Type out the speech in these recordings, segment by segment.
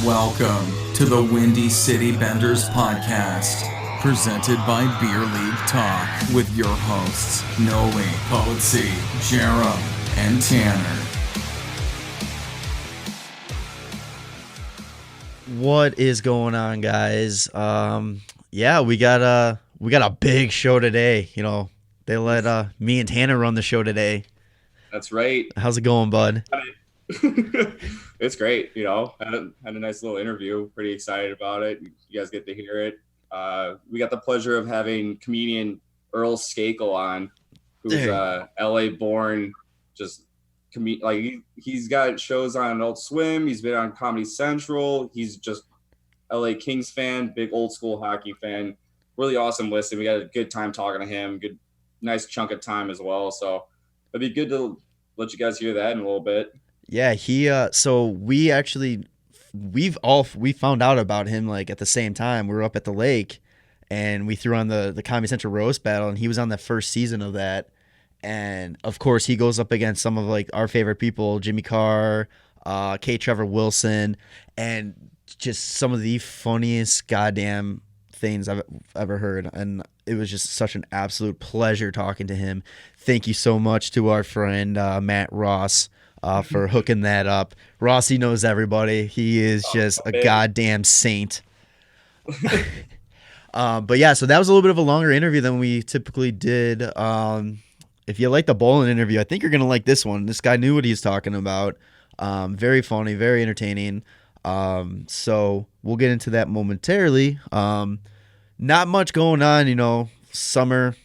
Welcome to the Windy City Benders podcast, presented by Beer League Talk with your hosts, Noe, Poetsi, Jerem, and Tanner. What is going on, guys? We got a big show today. You know, they let me and Tanner run the show today. That's right. How's it going, bud? It's great. You know, had a nice little interview. Pretty excited about it. You guys get to hear it. We got the pleasure of having comedian Earl Skakel on, who's LA born. He's got shows on Adult Swim. He's been on Comedy Central. He's just LA Kings fan, big old school hockey fan. Really awesome listen. We got a good time talking to him. Nice chunk of time as well. So it'd be good to let you guys hear that in a little bit. Yeah, so we found out about him like at the same time. We were up at the lake and we threw on the Comedy Central roast battle, and he was on the first season of that. And of course he goes up against some of like our favorite people, Jimmy Carr, K. Trevor Wilson, and just some of the funniest goddamn things I've ever heard. And it was just such an absolute pleasure talking to him. Thank you so much to our friend Matt Ross for hooking that up. Rossi knows everybody. He is just a goddamn saint. But yeah, so that was a little bit of a longer interview than we typically did. If you like the bowling interview, I think you're going to like this one. This guy knew what he was talking about. Very funny, very entertaining. So we'll get into that momentarily. Not much going on, you know, summer.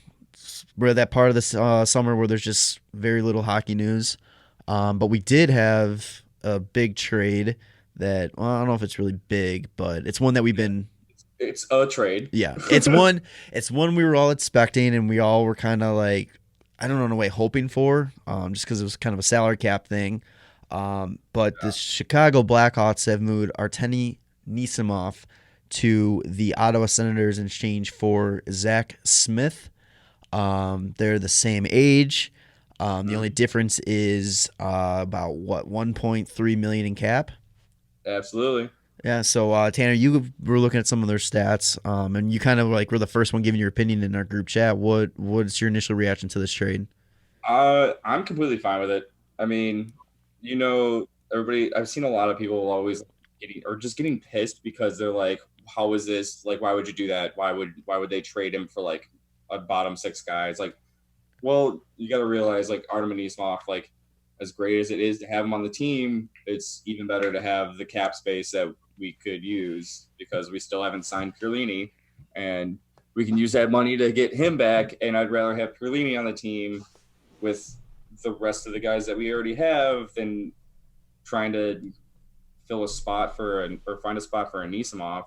We're at that part of the summer where there's just very little hockey news. But we did have a big trade that, well, I don't know if it's really big, but it's one that we've been... It's a trade. Yeah, it's one we were all expecting, and we all were kind of like, I don't know, in a way hoping for, just because it was kind of a salary cap thing. But the Chicago Blackhawks have moved Artem Anisimov to the Ottawa Senators in exchange for Zack Smith. They're the same age. The only difference is about $1.3 million in cap. Absolutely. Yeah. So Tanner, you were looking at some of their stats, and you kind of like were the first one giving your opinion in our group chat. What's your initial reaction to this trade? I'm completely fine with it. I mean, you know, everybody. I've seen a lot of people always getting pissed because they're like, "How is this? Like, why would you do that? Why would they trade him for like a bottom six guy?" It's like, well, you got to realize, like, Artem Anisimov, like, as great as it is to have him on the team, it's even better to have the cap space that we could use because we still haven't signed Perlini, and we can use that money to get him back. And I'd rather have Perlini on the team with the rest of the guys that we already have than trying to fill a spot or find a spot for Anisimov.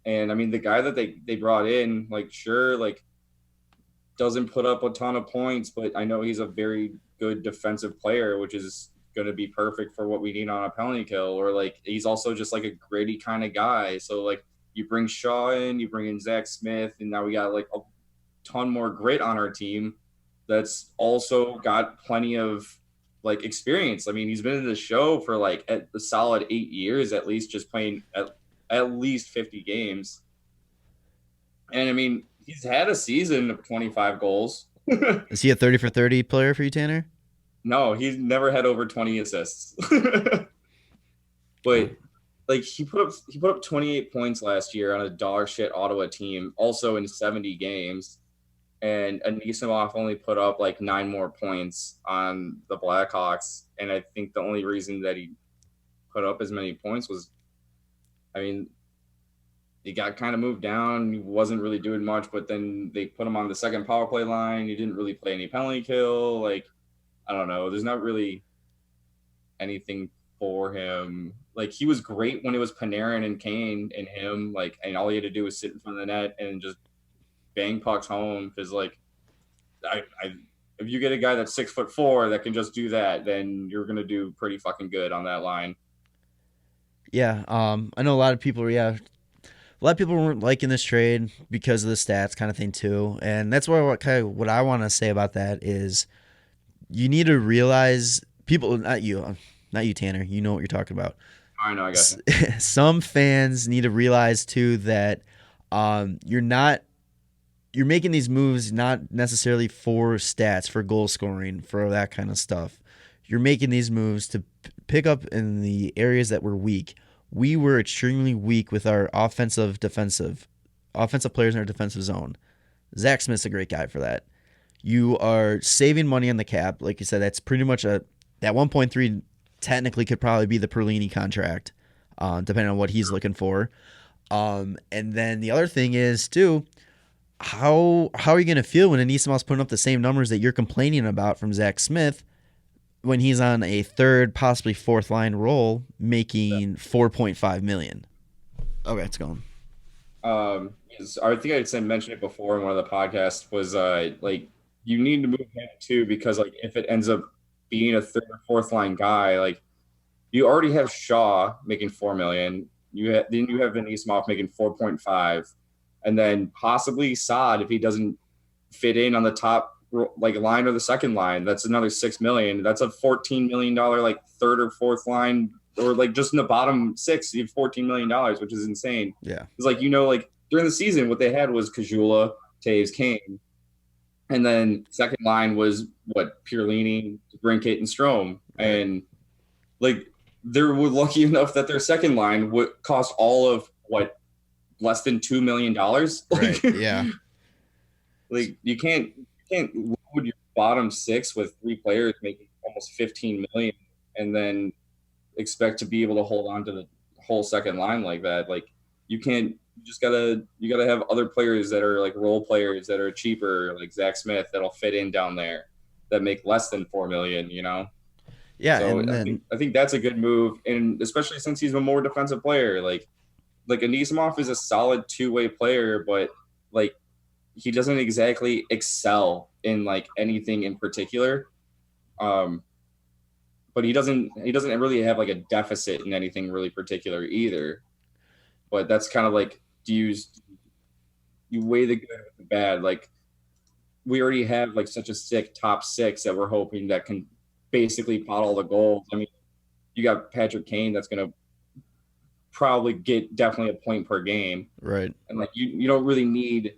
And I mean, the guy that they brought in, like, sure, like, doesn't put up a ton of points, but I know he's a very good defensive player, which is going to be perfect for what we need on a penalty kill. Or like, he's also just like a gritty kind of guy. So like, you bring Shaw in, you bring in Zack Smith, and now we got like a ton more grit on our team. That's also got plenty of like experience. I mean, he's been in the show for like a solid 8 years, at least, just playing at least 50 games. And I mean, he's had a season of 25 goals. Is he a 30 for 30 player for you, Tanner? No, he's never had over 20 assists. But like, he put up 28 points last year on a dog shit Ottawa team, also in 70 games. And Anisimov only put up like 9 more points on the Blackhawks. And I think the only reason that he put up as many points was, I mean, he got kind of moved down. He wasn't really doing much, but then they put him on the second power play line. He didn't really play any penalty kill. Like, I don't know. There's not really anything for him. Like, he was great when it was Panarin and Kane and him. Like, and all he had to do was sit in front of the net and just bang pucks home. Because, like, if you get a guy that's 6'4" that can just do that, then you're gonna do pretty fucking good on that line. Yeah. I know a lot of people. Yeah. A lot of people weren't liking this trade because of the stats kind of thing too. And that's what I want to say about that is you need to realize people, not you, Tanner, you know what you're talking about. I know, I got you. Some fans need to realize too that you're making these moves not necessarily for stats, for goal scoring, for that kind of stuff. You're making these moves to pick up in the areas that we're weak. We were extremely weak with our offensive players in our defensive zone. Zack Smith's a great guy for that. You are saving money on the cap. Like you said, that's pretty much that 1.3 technically could probably be the Perlini contract, depending on what he's looking for. And then the other thing is, too, how are you going to feel when Anisimov's putting up the same numbers that you're complaining about from Zack Smith when he's on a third, possibly fourth line role, making $4.5 million? Okay, it's going. I think I mentioned it before in one of the podcasts was like you need to move him too because like if it ends up being a third or fourth line guy, like you already have Shaw making $4 million. Then you have Anisimov making 4.5, and then possibly Saad if he doesn't fit in on the top like line or the second line, that's another $6 million. That's a $14 million like third or fourth line, or like just in the bottom six, you have $14 million, which is insane. Yeah, it's like like during the season, what they had was Kajula, Taves, Kane, and then second line was what Pierlini, Brinkett, and Strome, and like they were lucky enough that their second line would cost all of what less than $2 million. right. Yeah, like you can't load your bottom six with three players making almost 15 million and then expect to be able to hold on to the whole second line like that. Like you can't. You gotta have other players that are like role players that are cheaper, like Zack Smith, that'll fit in down there, that make less than $4 million. Yeah. So and then, I think that's a good move, and especially since he's a more defensive player. Like Anisimov is a solid two-way player, but like he doesn't exactly excel in like anything in particular. But he doesn't really have like a deficit in anything really particular either. But that's kind of like, you weigh the good with the bad. Like we already have like such a sick top six that we're hoping that can basically pot all the goals. I mean, you got Patrick Kane that's going to probably get definitely a point per game. right. And like you don't really need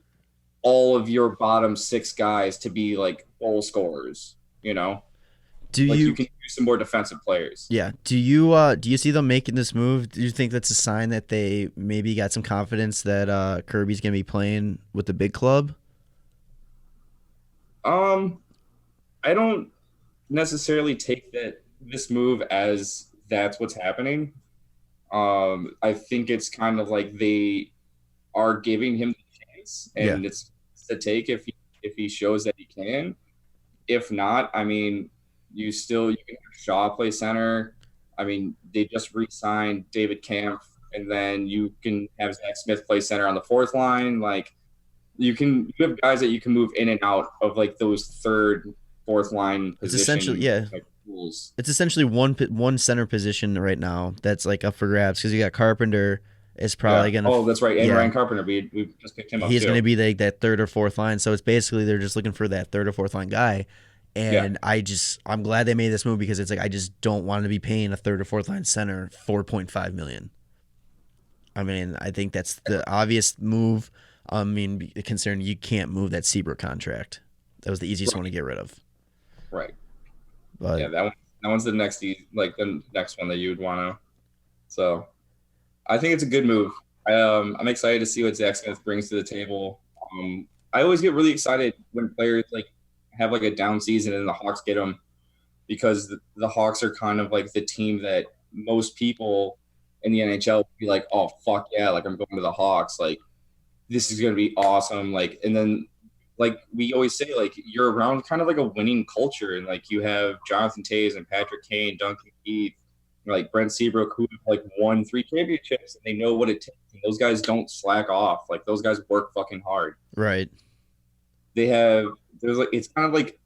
all of your bottom six guys to be like goal scorers, Do like you can use some more defensive players. Yeah. Do you see them making this move? Do you think that's a sign that they maybe got some confidence that Kirby's gonna be playing with the big club? I don't necessarily take this move as that's what's happening. I think it's kind of like they are giving him the chance, and it's to take if he shows that he can. If not, I mean, you can have Shaw play center. I mean, they just re-signed David Kampf, and then you can have Zack Smith play center on the fourth line. Like you have guys that you can move in and out of like those third, fourth line positions. It's essentially one center position right now that's like up for grabs because you got Carpenter is probably gonna. Oh, that's right, and Ryan Carpenter. We just picked him up. He's gonna be that third or fourth line. So it's basically they're just looking for that third or fourth line guy. And I'm glad they made this move because it's like I just don't want to be paying a third or fourth line center $4.5 million. I mean, I think that's the obvious move. I mean, considering you can't move that Seabrook contract, that was the easiest one to get rid of. Right. But yeah, that one's the next one that you would want to. So, I think it's a good move. I'm excited to see what Zack Smith brings to the table. I always get really excited when players like have like a down season and the Hawks get them, because the Hawks are kind of like the team that most people in the NHL would be like, oh fuck yeah, like I'm going to the Hawks, like this is gonna be awesome. Like, and then like we always say, like you're around kind of like a winning culture, and like you have Jonathan Toews and Patrick Kane, Duncan Keith, like Brent Seabrook, who have like won 3 championships, and they know what it takes. And those guys don't slack off. Like those guys work fucking hard. Right. It's kind of like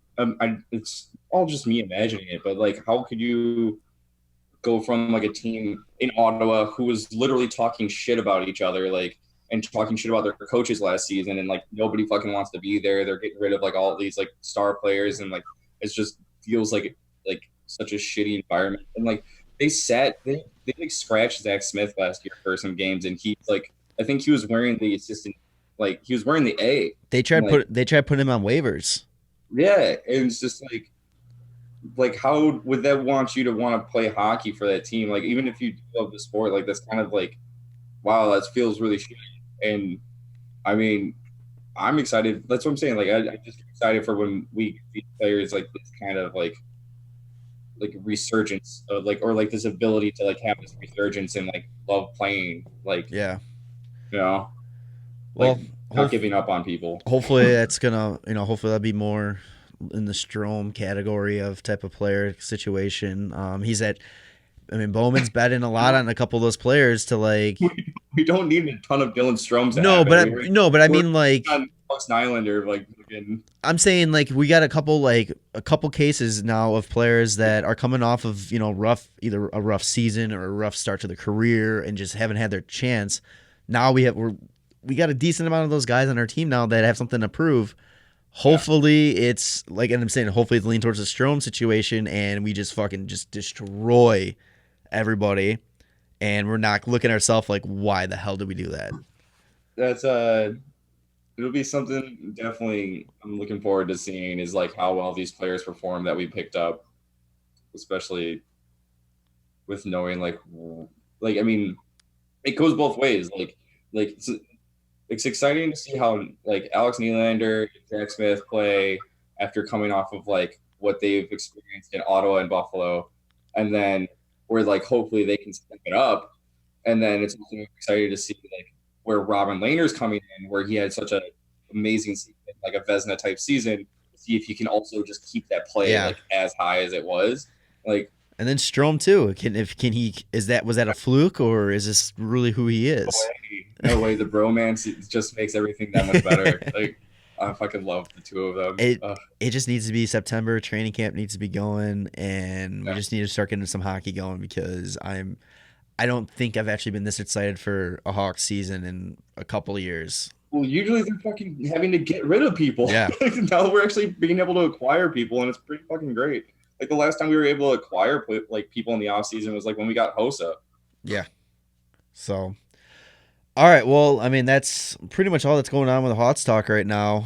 it's all just me imagining it, but like how could you go from like a team in Ottawa who was literally talking shit about each other, like, and talking shit about their coaches last season, and like nobody fucking wants to be there. They're getting rid of like all these like star players, and like it just feels like such a shitty environment. And like they they like scratched Zack Smith last year for some games, and he's like, I think he was wearing the assistant, like he was wearing the A. They tried putting him on waivers. Yeah, and it's just like how would that want you to want to play hockey for that team? Like even if you love the sport, like that's kind of like, wow, that feels really shitty. And I mean, I'm excited. That's what I'm saying. Like I'm just excited for when we get these players like this kind of like resurgence of like or like this ability to like have this resurgence and like love playing. Like Yeah. you know, like Well, not giving up on people. Hopefully that's gonna, hopefully that'll be more in the Strome category of type of player situation. Bowman's betting a lot on a couple of those players to like. We don't need a ton of Dylan Stromes. But I mean like Bucks Nylander like. I'm saying like we got a couple cases now of players that are coming off of either a rough season or a rough start to their career and just haven't had their chance. Now we got a decent amount of those guys on our team now that have something to prove. Hopefully it's like, and I'm saying hopefully it's leaning towards the Strome situation and we just fucking just destroy everybody and we're not looking at ourselves like, why the hell did we do that? That's it'll be something definitely I'm looking forward to seeing is like how well these players perform that we picked up, especially with knowing like I mean, it goes both ways. Like it's exciting to see how like Alex Nylander, Zack Smith play after coming off of like what they've experienced in Ottawa and Buffalo, and then where like hopefully they can step it up, and then it's also exciting to see like where Robin Lehner's coming in, where he had such an amazing season, like a Vezina type season. See if he can also just keep that play like as high as it was, like. And then Strome too. Was that a fluke or is this really who he is? No way. The bromance just makes everything that much better. Like I fucking love the two of them. It just needs to be September. Training camp needs to be going, and we just need to start getting some hockey going because I don't think I've actually been this excited for a Hawks season in a couple of years. Well, usually they're fucking having to get rid of people. Yeah. Now we're actually being able to acquire people, and it's pretty fucking great. Like the last time we were able to acquire like people in the off season was like when we got Hossa. Yeah. So, all right. Well, I mean that's pretty much all that's going on with the Hawks talk right now.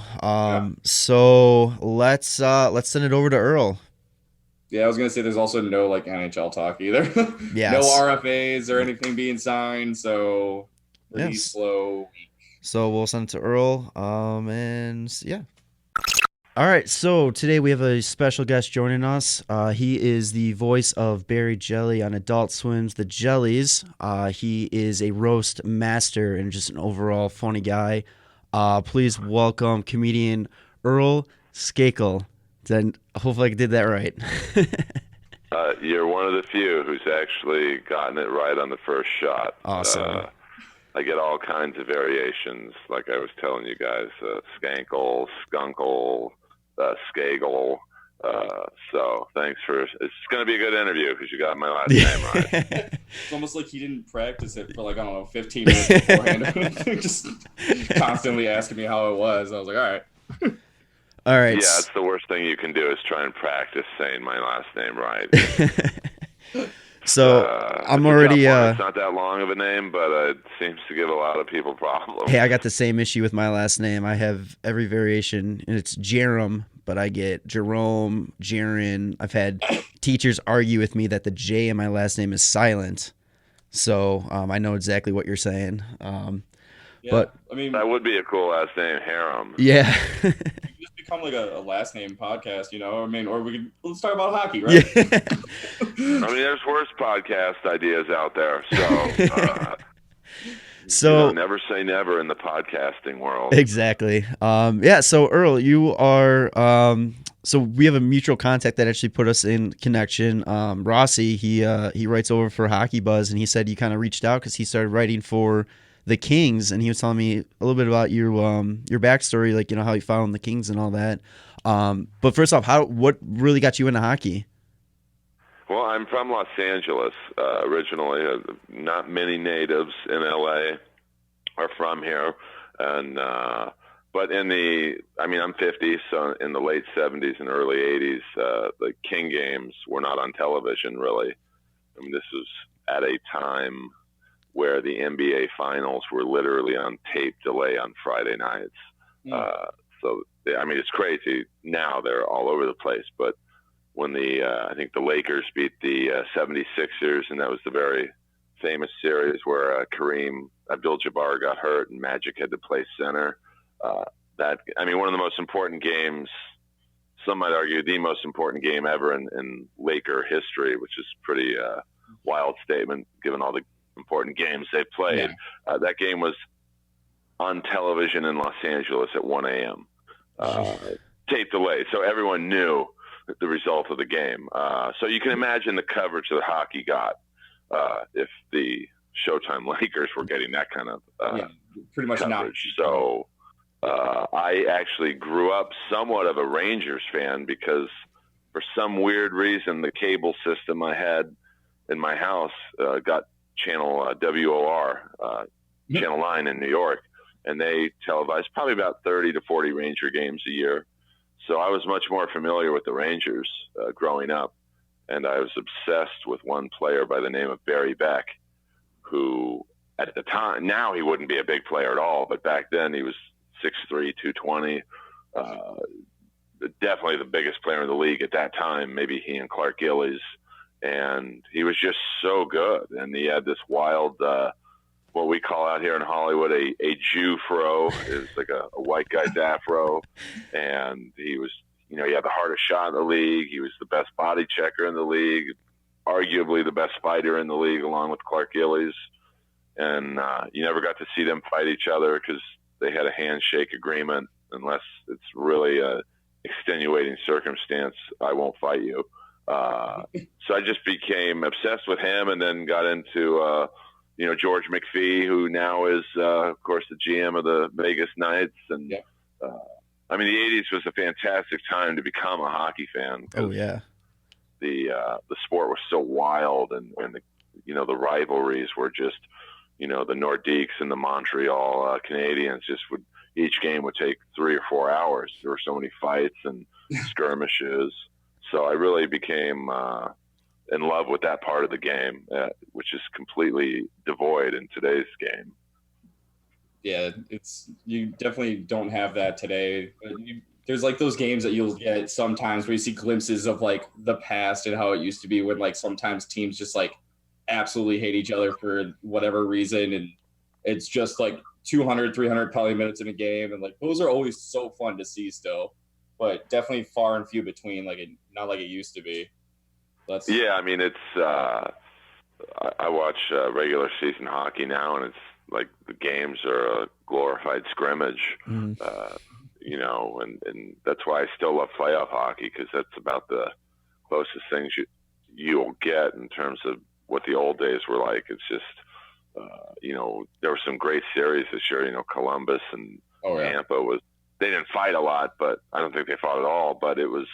So let's send it over to Earl. Yeah, I was gonna say there's also no like NHL talk either. Yeah. No RFAs or anything being signed, so pretty slow. So we'll send it to Earl. And yeah. All right, so today we have a special guest joining us. He is the voice of Barry Jelly on Adult Swim's The Jellies. He is a roast master and just an overall funny guy. Please welcome comedian Earl Skakel. Hopefully I did that right. You're one of the few who's actually gotten it right on the first shot. Awesome. I get all kinds of variations, like I was telling you guys, Skankle, Skunkle, Skakel. So thanks it's going to be a good interview because you got my last name right. It's almost like he didn't practice it for like, I don't know, 15 minutes beforehand. Just constantly asking me how it was. I was like, all right. All right. Yeah, it's the worst thing you can do is try and practice saying my last name right. So I'm already. It's not that long of a name, but it seems to give a lot of people problems. Hey, I got the same issue with my last name. I have every variation, and it's Jerem, but I get Jerome, Jaron. I've had teachers argue with me that the J in my last name is silent, so I know exactly what you're saying. But I mean, that would be a cool last name, Harem. Yeah. Just become like a last name podcast, I mean, or let's talk about hockey, right? Yeah. I mean, there's worse podcast ideas out there, so never say never in the podcasting world. Exactly. Yeah. So Earl, you are. So we have a mutual contact that actually put us in connection. Rossi, he writes over for Hockey Buzz, and he said you kind of reached out because he started writing for the Kings, and he was telling me a little bit about your backstory, like how you found the Kings and all that. But first off, what really got you into hockey? Well, I'm from Los Angeles originally. Not many natives in LA are from here, and but I'm 50, so in the late 70s and early 80s, the King games were not on television really. I mean, this was at a time where the NBA finals were literally on tape delay on Friday nights. It's crazy. Now they're all over the place, but when I think the Lakers beat the 76ers, and that was the very famous series where Kareem Abdul-Jabbar got hurt and Magic had to play center. One of the most important games, some might argue the most important game ever in Laker history, which is pretty wild statement given all the important games they played. Yeah. That game was on television in Los Angeles at 1 a.m. Tape delay, so everyone knew the result of the game. So you can imagine the coverage that hockey got if the Showtime Lakers were getting that kind of pretty much coverage. So I actually grew up somewhat of a Rangers fan because for some weird reason the cable system I had in my house got channel WOR, Channel 9 in New York, and they televised probably about 30 to 40 Ranger games a year. So I was much more familiar with the Rangers growing up, and I was obsessed with one player by the name of Barry Beck, who at the time, now he wouldn't be a big player at all, but back then he was 6'3", 220, definitely the biggest player in the league at that time, maybe he and Clark Gillies, and he was just so good, and he had this wild what we call out here in Hollywood a Jew fro. Is like a white guy's afro, and he was, he had the hardest shot in the league. He was the best body checker in the league, arguably the best fighter in the league, along with Clark Gillies. And you never got to see them fight each other because they had a handshake agreement. Unless it's really a extenuating circumstance, I won't fight you. So I just became obsessed with him, and then got into George McPhee, who now is, of course, the GM of the Vegas Knights. And the 80s was a fantastic time to become a hockey fan. Oh yeah, the sport was so wild, and the rivalries were just, the Nordiques and the Montreal Canadiens each game would take 3 or 4 hours. There were so many fights and skirmishes. So I really became in love with that part of the game, which is completely devoid in today's game. Yeah, you definitely don't have that today. There's like those games that you'll get sometimes where you see glimpses of like the past and how it used to be, when like sometimes teams just like absolutely hate each other for whatever reason, and it's just like 200, 300 probably minutes in a game, and like those are always so fun to see still, but definitely far and few between, not like it used to be. It's I watch regular season hockey now, and it's like the games are a glorified scrimmage. And that's why I still love playoff hockey, because that's about the closest things you'll get in terms of what the old days were like. It's just there were some great series this year. Columbus and Tampa they didn't fight a lot, but I don't think they fought at all. But it was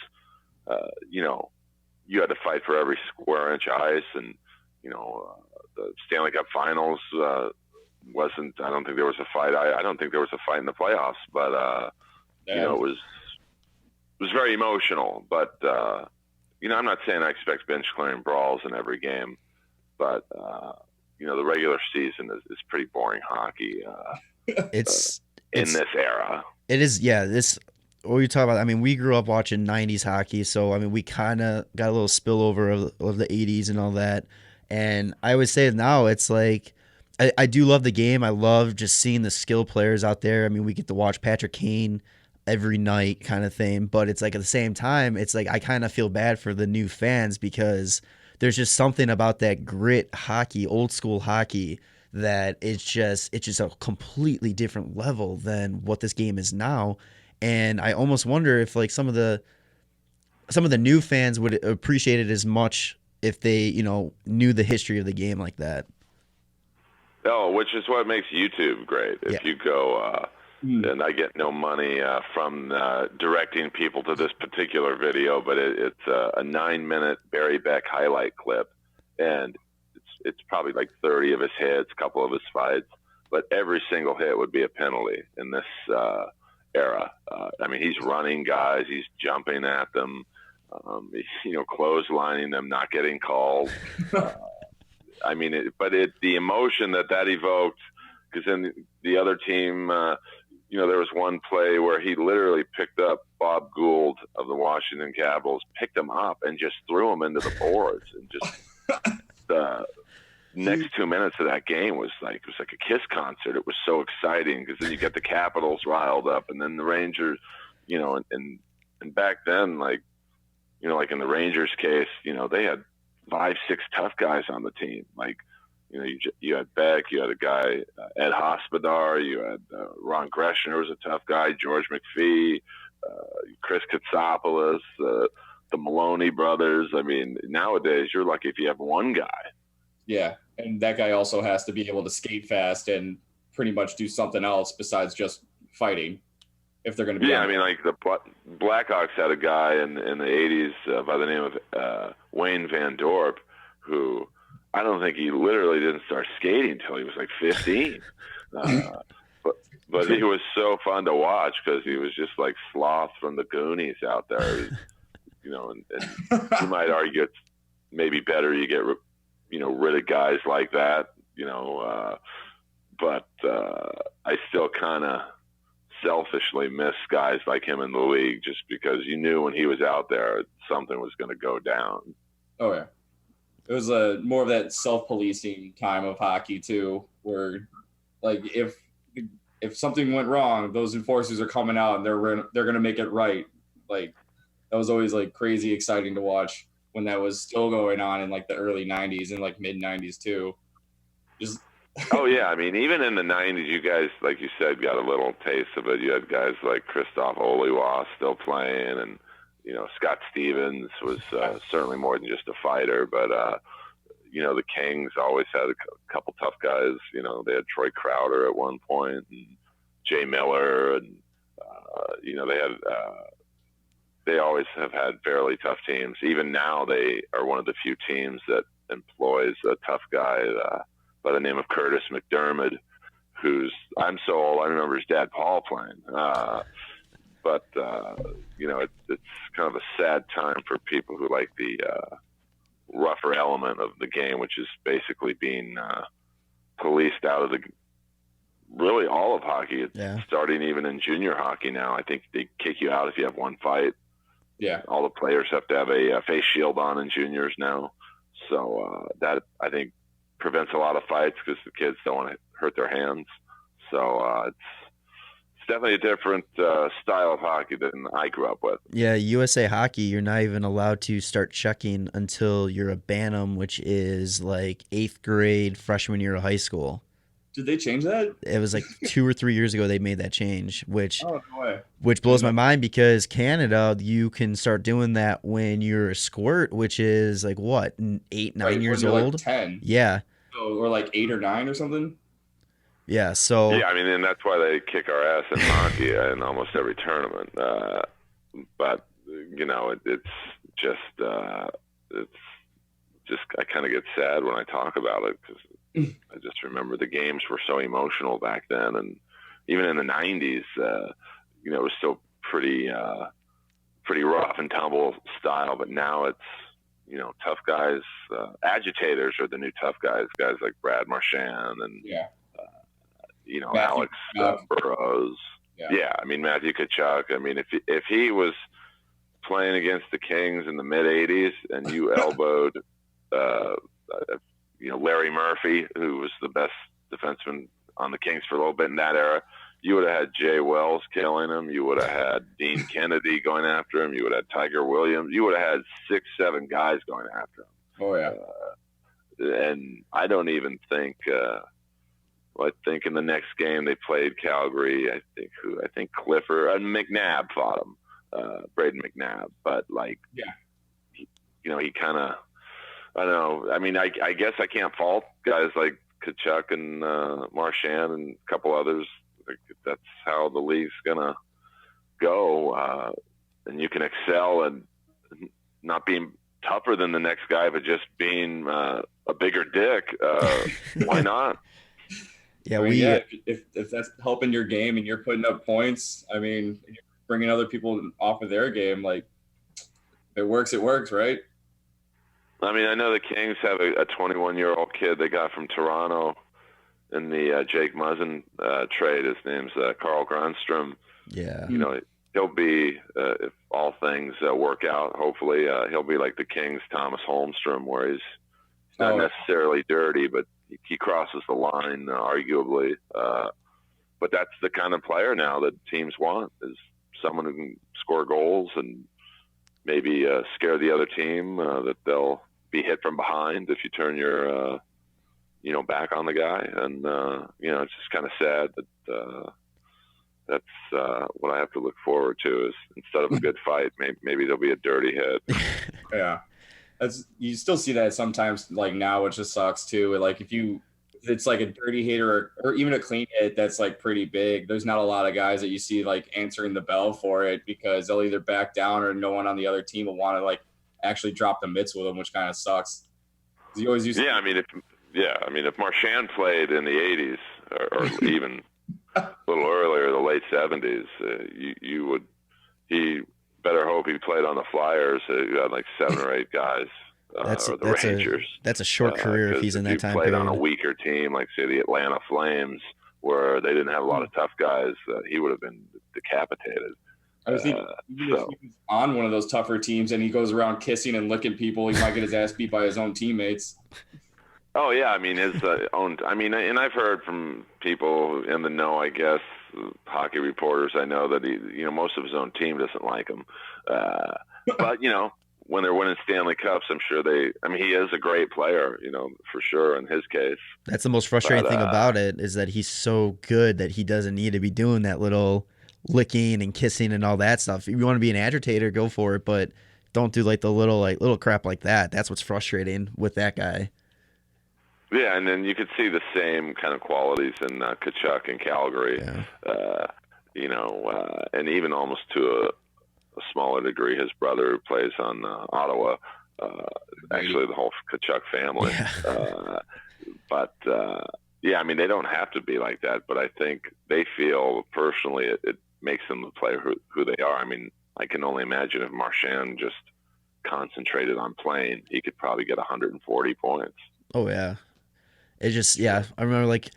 you had to fight for every square inch of ice, and the Stanley Cup Finals wasn't. I don't think there was a fight. I don't think there was a fight in the playoffs, but it was very emotional. But I'm not saying I expect bench clearing brawls in every game, but the regular season is pretty boring hockey. It's in this era. It is, yeah. What you talk about, we grew up watching 90s hockey, so we kind of got a little spillover of the 80s and all that. And I would say now it's like, I do love the game. I love just seeing the skill players out there. We get to watch Patrick Kane every night kind of thing. But it's like at the same time, it's like I kind of feel bad for the new fans, because there's just something about that grit hockey, old school hockey, that it's just a completely different level than what this game is now. And I almost wonder if like some of the new fans would appreciate it as much if they, knew the history of the game like that. Oh, which is what makes YouTube great. If you go, and I get no money from directing people to this particular video, but it's a 9-minute Barry Beck highlight clip, and it's probably like 30 of his hits, a couple of his fights, but every single hit would be a penalty in this era. He's running guys, he's jumping at them, clotheslining them, not getting called. I mean, the emotion that evoked, because then the other team, there was one play where he literally picked up Bob Gould of the Washington Capitals, picked him up and just threw him into the boards, and just the next 2 minutes of that game was like a Kiss concert. It was so exciting because then you get the Capitals riled up, and then the Rangers, and back then, like in the Rangers case, they had 5-6 tough guys on the team. Like, you had Beck, you had a guy, Ed Hospodar, you had Ron Greshner was a tough guy, George McPhee, Chris Katsopoulos, the Maloney brothers. I mean, nowadays you're lucky if you have one guy. Yeah, and that guy also has to be able to skate fast and pretty much do something else besides just fighting if they're going to be. Yeah, I mean, like the Blackhawks had a guy in the 80s by the name of Wayne Van Dorp, who I don't think he literally didn't start skating until he was like 15. But he was so fun to watch because he was just like Sloth from the Goonies out there. And you might argue it's maybe better you get rid of guys like that, but I still kind of selfishly miss guys like him in the league just because you knew when he was out there something was going to go down. Oh yeah, it was more of that self-policing time of hockey too, where like if something went wrong, those enforcers are coming out and they're going to make it right. Like that was always like crazy exciting to watch when that was still going on in like the early 90s and like mid 90s too. Oh yeah, I mean, even in the 90s, you guys, like you said, got a little taste of it. You had guys like Christoph Oliwa still playing, and Scott Stevens was certainly more than just a fighter. But the Kings always had a couple tough guys. They had Troy Crowder at one point, and Jay Miller, and they always have had fairly tough teams. Even now, they are one of the few teams that employs a tough guy by the name of Curtis McDermott, I'm so old, I remember his dad Paul playing. But it's kind of a sad time for people who like the rougher element of the game, which is basically being policed out of really all of hockey. It's starting even in junior hockey now. I think they kick you out if you have one fight. Yeah. All the players have to have a face shield on in juniors now. So that, I think, prevents a lot of fights because the kids don't want to hurt their hands. So it's definitely a different style of hockey than I grew up with. Yeah, USA Hockey, you're not even allowed to start checking until you're a Bantam, which is like 8th grade, freshman year of high school. Did they change that? It was like 2 or 3 years ago they made that change, which no way. Which blows my mind because Canada, you can start doing that when you're a squirt, which is like what, 8, 9 years old? Like 10. Yeah. Or like 8 or 9 or something. Yeah. So. Yeah, I mean, and that's why they kick our ass in hockey in almost every tournament. But it's just I kind of get sad when I talk about it because I just remember the games were so emotional back then, and even in the 90s, it was still pretty rough and tumble style. But now it's tough guys. Agitators are the new tough guys. Guys like Brad Marchand and Alex Burrows. Yeah, I mean Matthew Tkachuk. I mean if he was playing against the Kings in the mid 80s and you elbowed Larry Murphy, who was the best defenseman on the Kings for a little bit in that era, you would have had Jay Wells killing him. You would have had Dean Kennedy going after him. You would have had Tiger Williams. You would have had 6, 7 guys going after him. Oh yeah. And I don't even think. I think in the next game they played Calgary. I think Clifford and McNabb fought him, Braden McNabb. But he kind of. I don't know. I mean, I guess I can't fault guys like Tkachuk and Marchand and a couple others. That's how the league's gonna go, and you can excel and not being tougher than the next guy, but just being a bigger dick. Why not? Yeah, if that's helping your game and you're putting up points, I mean, you're bringing other people off of their game. Like, if it works, right? I mean, I know the Kings have a 21-year-old kid they got from Toronto in the Jake Muzzin trade. His name's Carl Grunstrom. Yeah. You know, he'll be, if all things work out, hopefully, he'll be like the Kings' Thomas Holmstrom, where he's not necessarily dirty, but he crosses the line, arguably. But that's the kind of player now that teams want, is someone who can score goals and maybe scare the other team, that they'll be hit from behind if you turn your, back on the guy. And, it's just kind of sad that that's what I have to look forward to, is instead of a good fight, maybe there'll be a dirty hit. Yeah. You still see that sometimes, like now, which just sucks too. Like if it's like a dirty hit or even a clean hit that's like pretty big, there's not a lot of guys that you see like answering the bell for it, because they'll either back down or no one on the other team will want to like actually drop the mitts with them, which kind of sucks. You always used I mean, if Marchand played in the 80s or even a little earlier, the late 70s, he better hope he played on the Flyers. You had like 7 or 8 guys. Or the Rangers. That's a short career if he's in that time period. If he period. played on a weaker team, like say the Atlanta Flames, where they didn't have a lot of tough guys, he would have been decapitated. I was thinking, if he's on one of those tougher teams and he goes around kissing and licking people, he might get his ass beat by his own teammates. Oh yeah, I mean his own. I mean, and I've heard from people in the know, I guess, hockey reporters I know, that he, most of his own team doesn't like him. But when they're winning Stanley Cups, I'm sure he is a great player, for sure in his case. That's the most frustrating thing about it, is that he's so good that he doesn't need to be doing that little licking and kissing and all that stuff. If you want to be an agitator, go for it, but don't do like the little crap like that. That's what's frustrating with that guy. Yeah, and then you could see the same kind of qualities in Tkachuk in Calgary, and even almost to a smaller degree, his brother who plays on Ottawa, actually the whole Tkachuk family. I mean, they don't have to be like that, but I think they feel personally it makes them the player who they are. I mean, I can only imagine if Marchand just concentrated on playing, he could probably get 140 points. Oh, yeah. It just, I remember like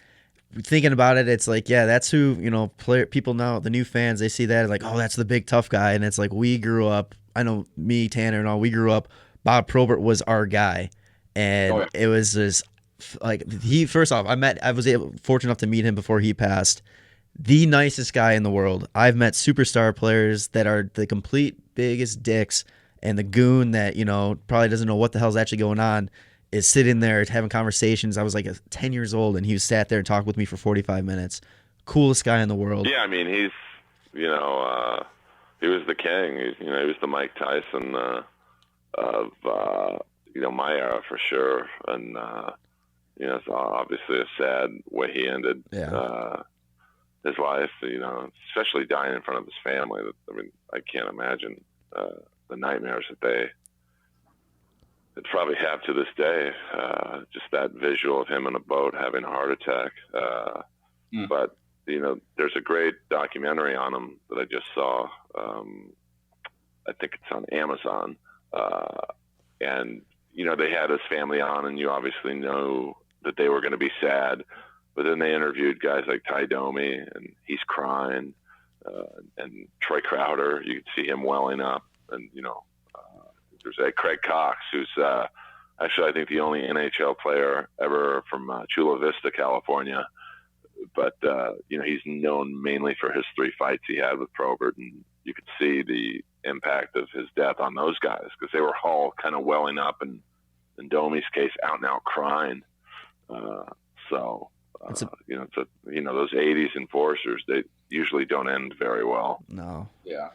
thinking about it. It's like, that's who, people now, the new fans, they see that like, oh, that's the big tough guy. And it's like, we grew up, I know me, Tanner, and all, we grew up, Bob Probert was our guy. And it was just like, first off, I was fortunate enough to meet him before he passed. The nicest guy in the world. I've met superstar players that are the complete biggest dicks, and the goon that, probably doesn't know what the hell's actually going on is sitting there having conversations. I was like 10 years old, and he was sat there and talked with me for 45 minutes. Coolest guy in the world. Yeah, I mean, he's, he was the king. He was the Mike Tyson of, my era for sure. And, it's obviously a sad way he ended his life, especially dying in front of his family. I mean, I can't imagine the nightmares that they probably have to this day, just that visual of him in a boat having a heart attack. But, there's a great documentary on him that I just saw. I think it's on Amazon. And, they had his family on, and you obviously know that they were going to be sad. But then they interviewed guys like Ty Domi, and he's crying. And Troy Crowder, you could see him welling up. And, there's Craig Cox, who's actually, I think, the only NHL player ever from Chula Vista, California. But, he's known mainly for his 3 fights he had with Probert. And you could see the impact of his death on those guys, because they were all kind of welling up, and in Domi's case, out and out crying. Those 80s enforcers, they usually don't end very well. No. Yeah.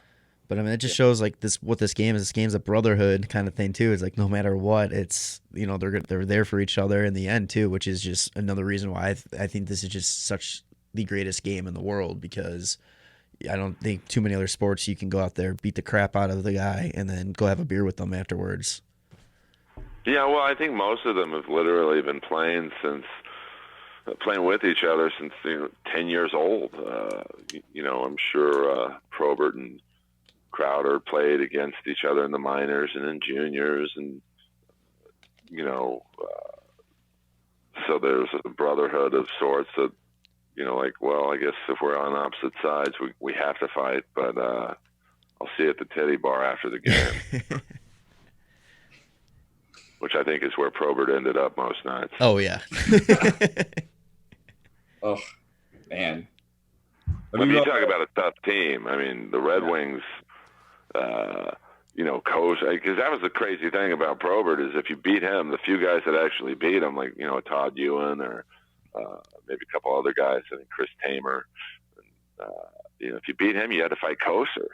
But I mean, it just shows like what this game is. This game's a brotherhood kind of thing too. It's like no matter what, it's they're there for each other in the end too, which is just another reason why I think this is just such the greatest game in the world, because I don't think too many other sports you can go out there, beat the crap out of the guy, and then go have a beer with them afterwards. Yeah, well, I think most of them have literally been playing with each other since 10 years old. I'm sure Probert and Crowder played against each other in the minors and in juniors, and so there's a brotherhood of sorts that, like, well, I guess if we're on opposite sides, we have to fight, but I'll see you at the titty bar after the game. Which I think is where Probert ended up most nights. Oh, yeah. Oh, man. You talk about a tough team. I mean, the Red Wings, coach, because that was the crazy thing about Probert is if you beat him, the few guys that actually beat him, like, Todd Ewan or maybe a couple other guys, I think Chris Tamer, if you beat him, you had to fight Kosar,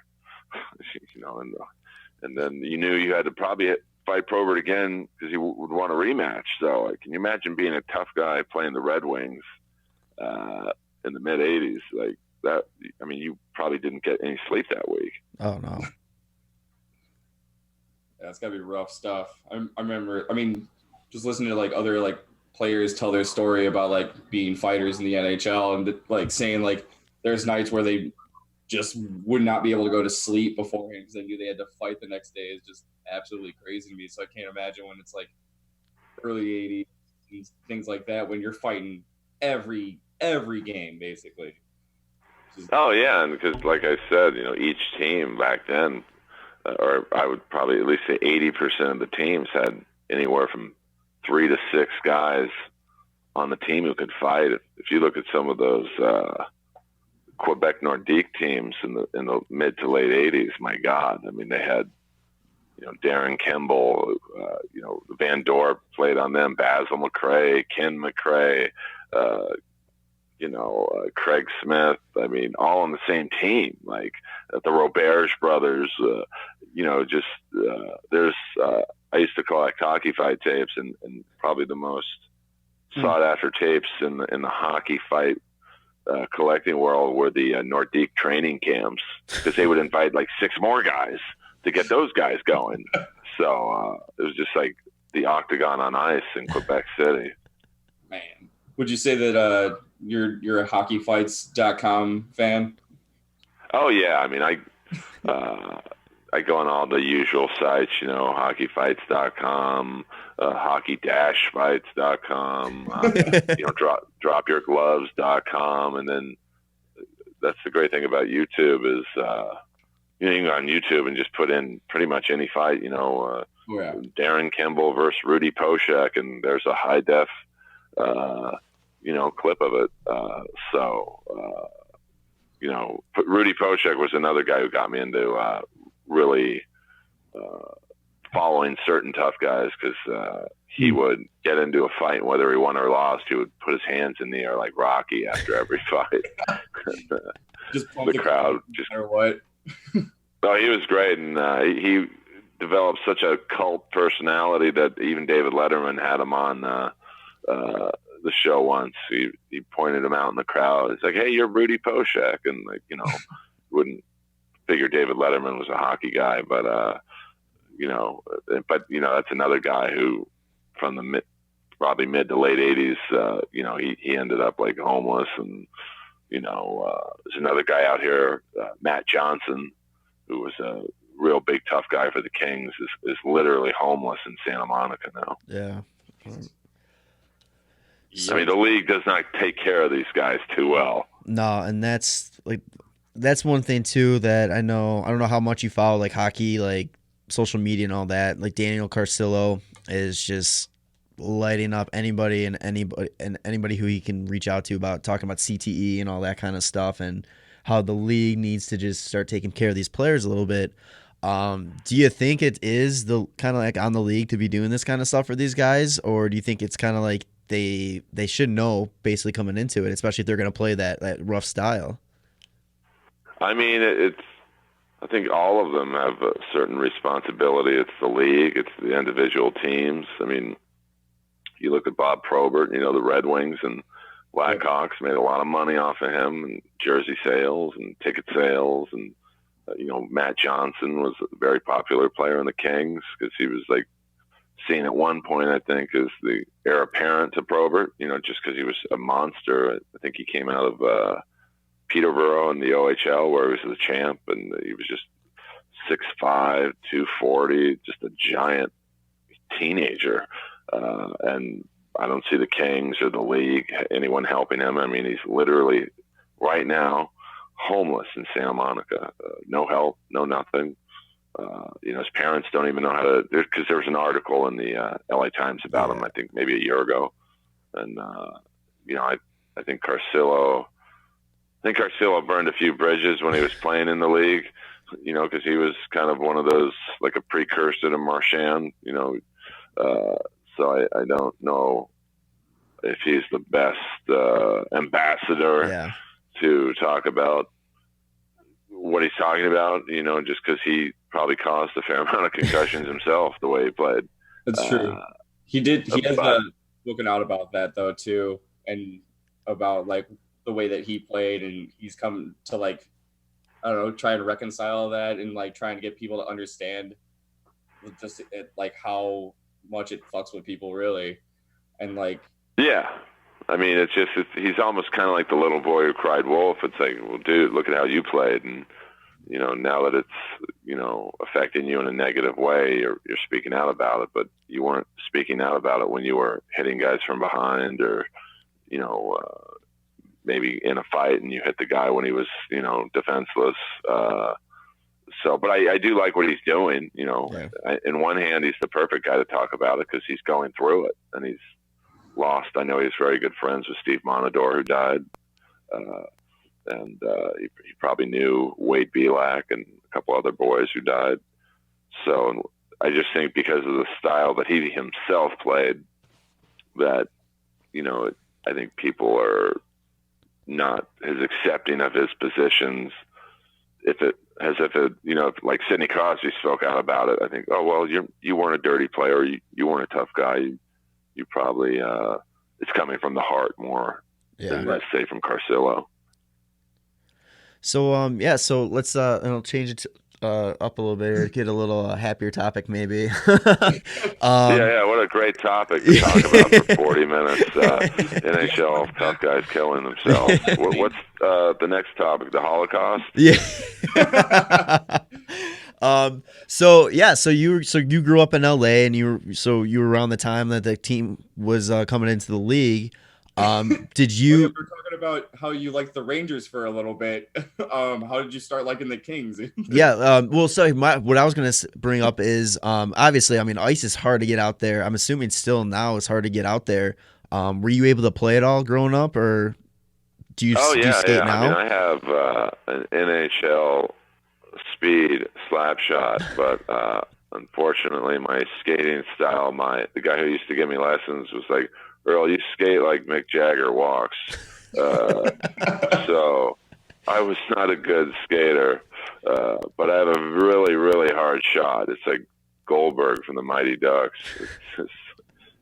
and then you knew you had to probably fight Probert again because he would want a rematch. So can you imagine being a tough guy playing the Red Wings in the mid 80s like that? I mean, you probably didn't get any sleep that week. Oh no. Yeah, it's gotta be rough stuff. I remember, just listening to like other like players tell their story about like being fighters in the NHL and like saying like there's nights where they just would not be able to go to sleep beforehand because they knew they had to fight the next day. Is just absolutely crazy to me. So I can't imagine when it's like early 80s and things like that when you're fighting every game basically. Oh yeah, and because like I said, each team back then, or I would probably at least say 80% of the teams had anywhere from 3 to 6 guys on the team who could fight. If you look at some of those Quebec Nordique teams in the mid to late 80s, my God, I mean, they had, Darren Kimball, Van Dorp played on them, Basil McRae, Ken McRae, Craig Smith, I mean, all on the same team, like the Roberge brothers, there's, I used to collect hockey fight tapes and probably the most sought after tapes in the hockey fight collecting world were the Nordique training camps because they would invite like 6 more guys to get those guys going. So it was just like the octagon on ice in Quebec City. Man, would you say that you're a hockeyfights.com fan? Oh yeah, I mean I go on all the usual sites, hockeyfights.com, hockey-fights.com, dropyourgloves.com, and then that's the great thing about YouTube is you can go on YouTube and just put in pretty much any fight, Darren Kimball versus Rudy Poshek, and there's a high def clip of it. Rudy Poshek was another guy who got me into really following certain tough guys because he would get into a fight, and whether he won or lost, he would put his hands in the air like Rocky after every fight. Just the crowd just or what? Oh, he was great, and he developed such a cult personality that even David Letterman had him on the show once. He pointed him out in the crowd. It's like, hey, you're Rudy Poshek, and wouldn't figure David Letterman was a hockey guy, but that's another guy who from the probably mid to late 80s, he ended up like homeless, and there's another guy out here, Matt Johnson, who was a real big tough guy for the Kings, is literally homeless in Santa Monica now. Yeah. I mean, the league does not take care of these guys too well. No, and that's one thing too that I know. I don't know how much you follow like hockey, like social media and all that. Like Daniel Carcillo is just lighting up anybody who he can reach out to about talking about CTE and all that kind of stuff, and how the league needs to just start taking care of these players a little bit. Do you think it is the kind of like on the league to be doing this kind of stuff for these guys, or do you think it's kind of like they should know basically coming into it, especially if they're going to play that rough style? I mean, I think all of them have a certain responsibility. It's the league, it's the individual teams. I mean, you look at Bob Probert, the Red Wings and Blackhawks made a lot of money off of him, and jersey sales and ticket sales. And, Matt Johnson was a very popular player in the Kings because he was like seen at one point, I think, as the heir apparent to Probert, just because he was a monster. I think he came out of Peterborough in the OHL where he was the champ, and he was just 6'5", 240, just a giant teenager. And I don't see the Kings or the league, anyone helping him. I mean, he's literally right now homeless in Santa Monica. No help, no nothing. His parents don't even know how to, because there was an article in the LA Times about him, I think maybe a year ago. And, I think Carcillo burned a few bridges when he was playing in the league, because he was kind of one of those, like a precursor to Marchand, so I don't know if he's the best ambassador to talk about what he's talking about, just because he probably caused a fair amount of concussions himself the way he played. That's true. He has spoken out about that though too, and about like the way that he played, and he's come to like, I don't know, try to reconcile that and like trying to get people to understand just like how much it fucks with people really, and like I mean he's almost kind of like the little boy who cried wolf. It's like, well, dude, look at how you played, and now that it's affecting you in a negative way, you're speaking out about it, but you weren't speaking out about it when you were hitting guys from behind, or maybe in a fight and you hit the guy when he was defenseless. But I do like what he's doing. In one hand, he's the perfect guy to talk about it because he's going through it and he's lost. I know he's very good friends with Steve Monador, who died. And he probably knew Wade Belak and a couple other boys who died. So I just think because of the style that he himself played, that, I think people are not as accepting of his positions if like Sidney Crosby spoke out about it. I think, oh, well, you weren't a dirty player. You weren't a tough guy. You probably, it's coming from the heart more than, let's say, from Carcillo. So so let's change it up a little bit here, get a little happier topic maybe. What a great topic to talk about for 40 minutes. NHL tough guys killing themselves. What's the next topic? The Holocaust? Yeah. So you grew up in LA, and you were around the time that the team was coming into the league. Did you? We were talking about how you liked the Rangers for a little bit. How did you start liking the Kings? Well, so what I was going to bring up is, obviously, I mean, ice is hard to get out there. I'm assuming still now it's hard to get out there. Were you able to play at all growing up, or do you skate now? I mean, I have an NHL speed slap shot, but unfortunately, my skating style, the guy who used to give me lessons was like, Earl, you skate like Mick Jagger walks. So I was not a good skater, but I have a really, really hard shot. It's like Goldberg from the Mighty Ducks.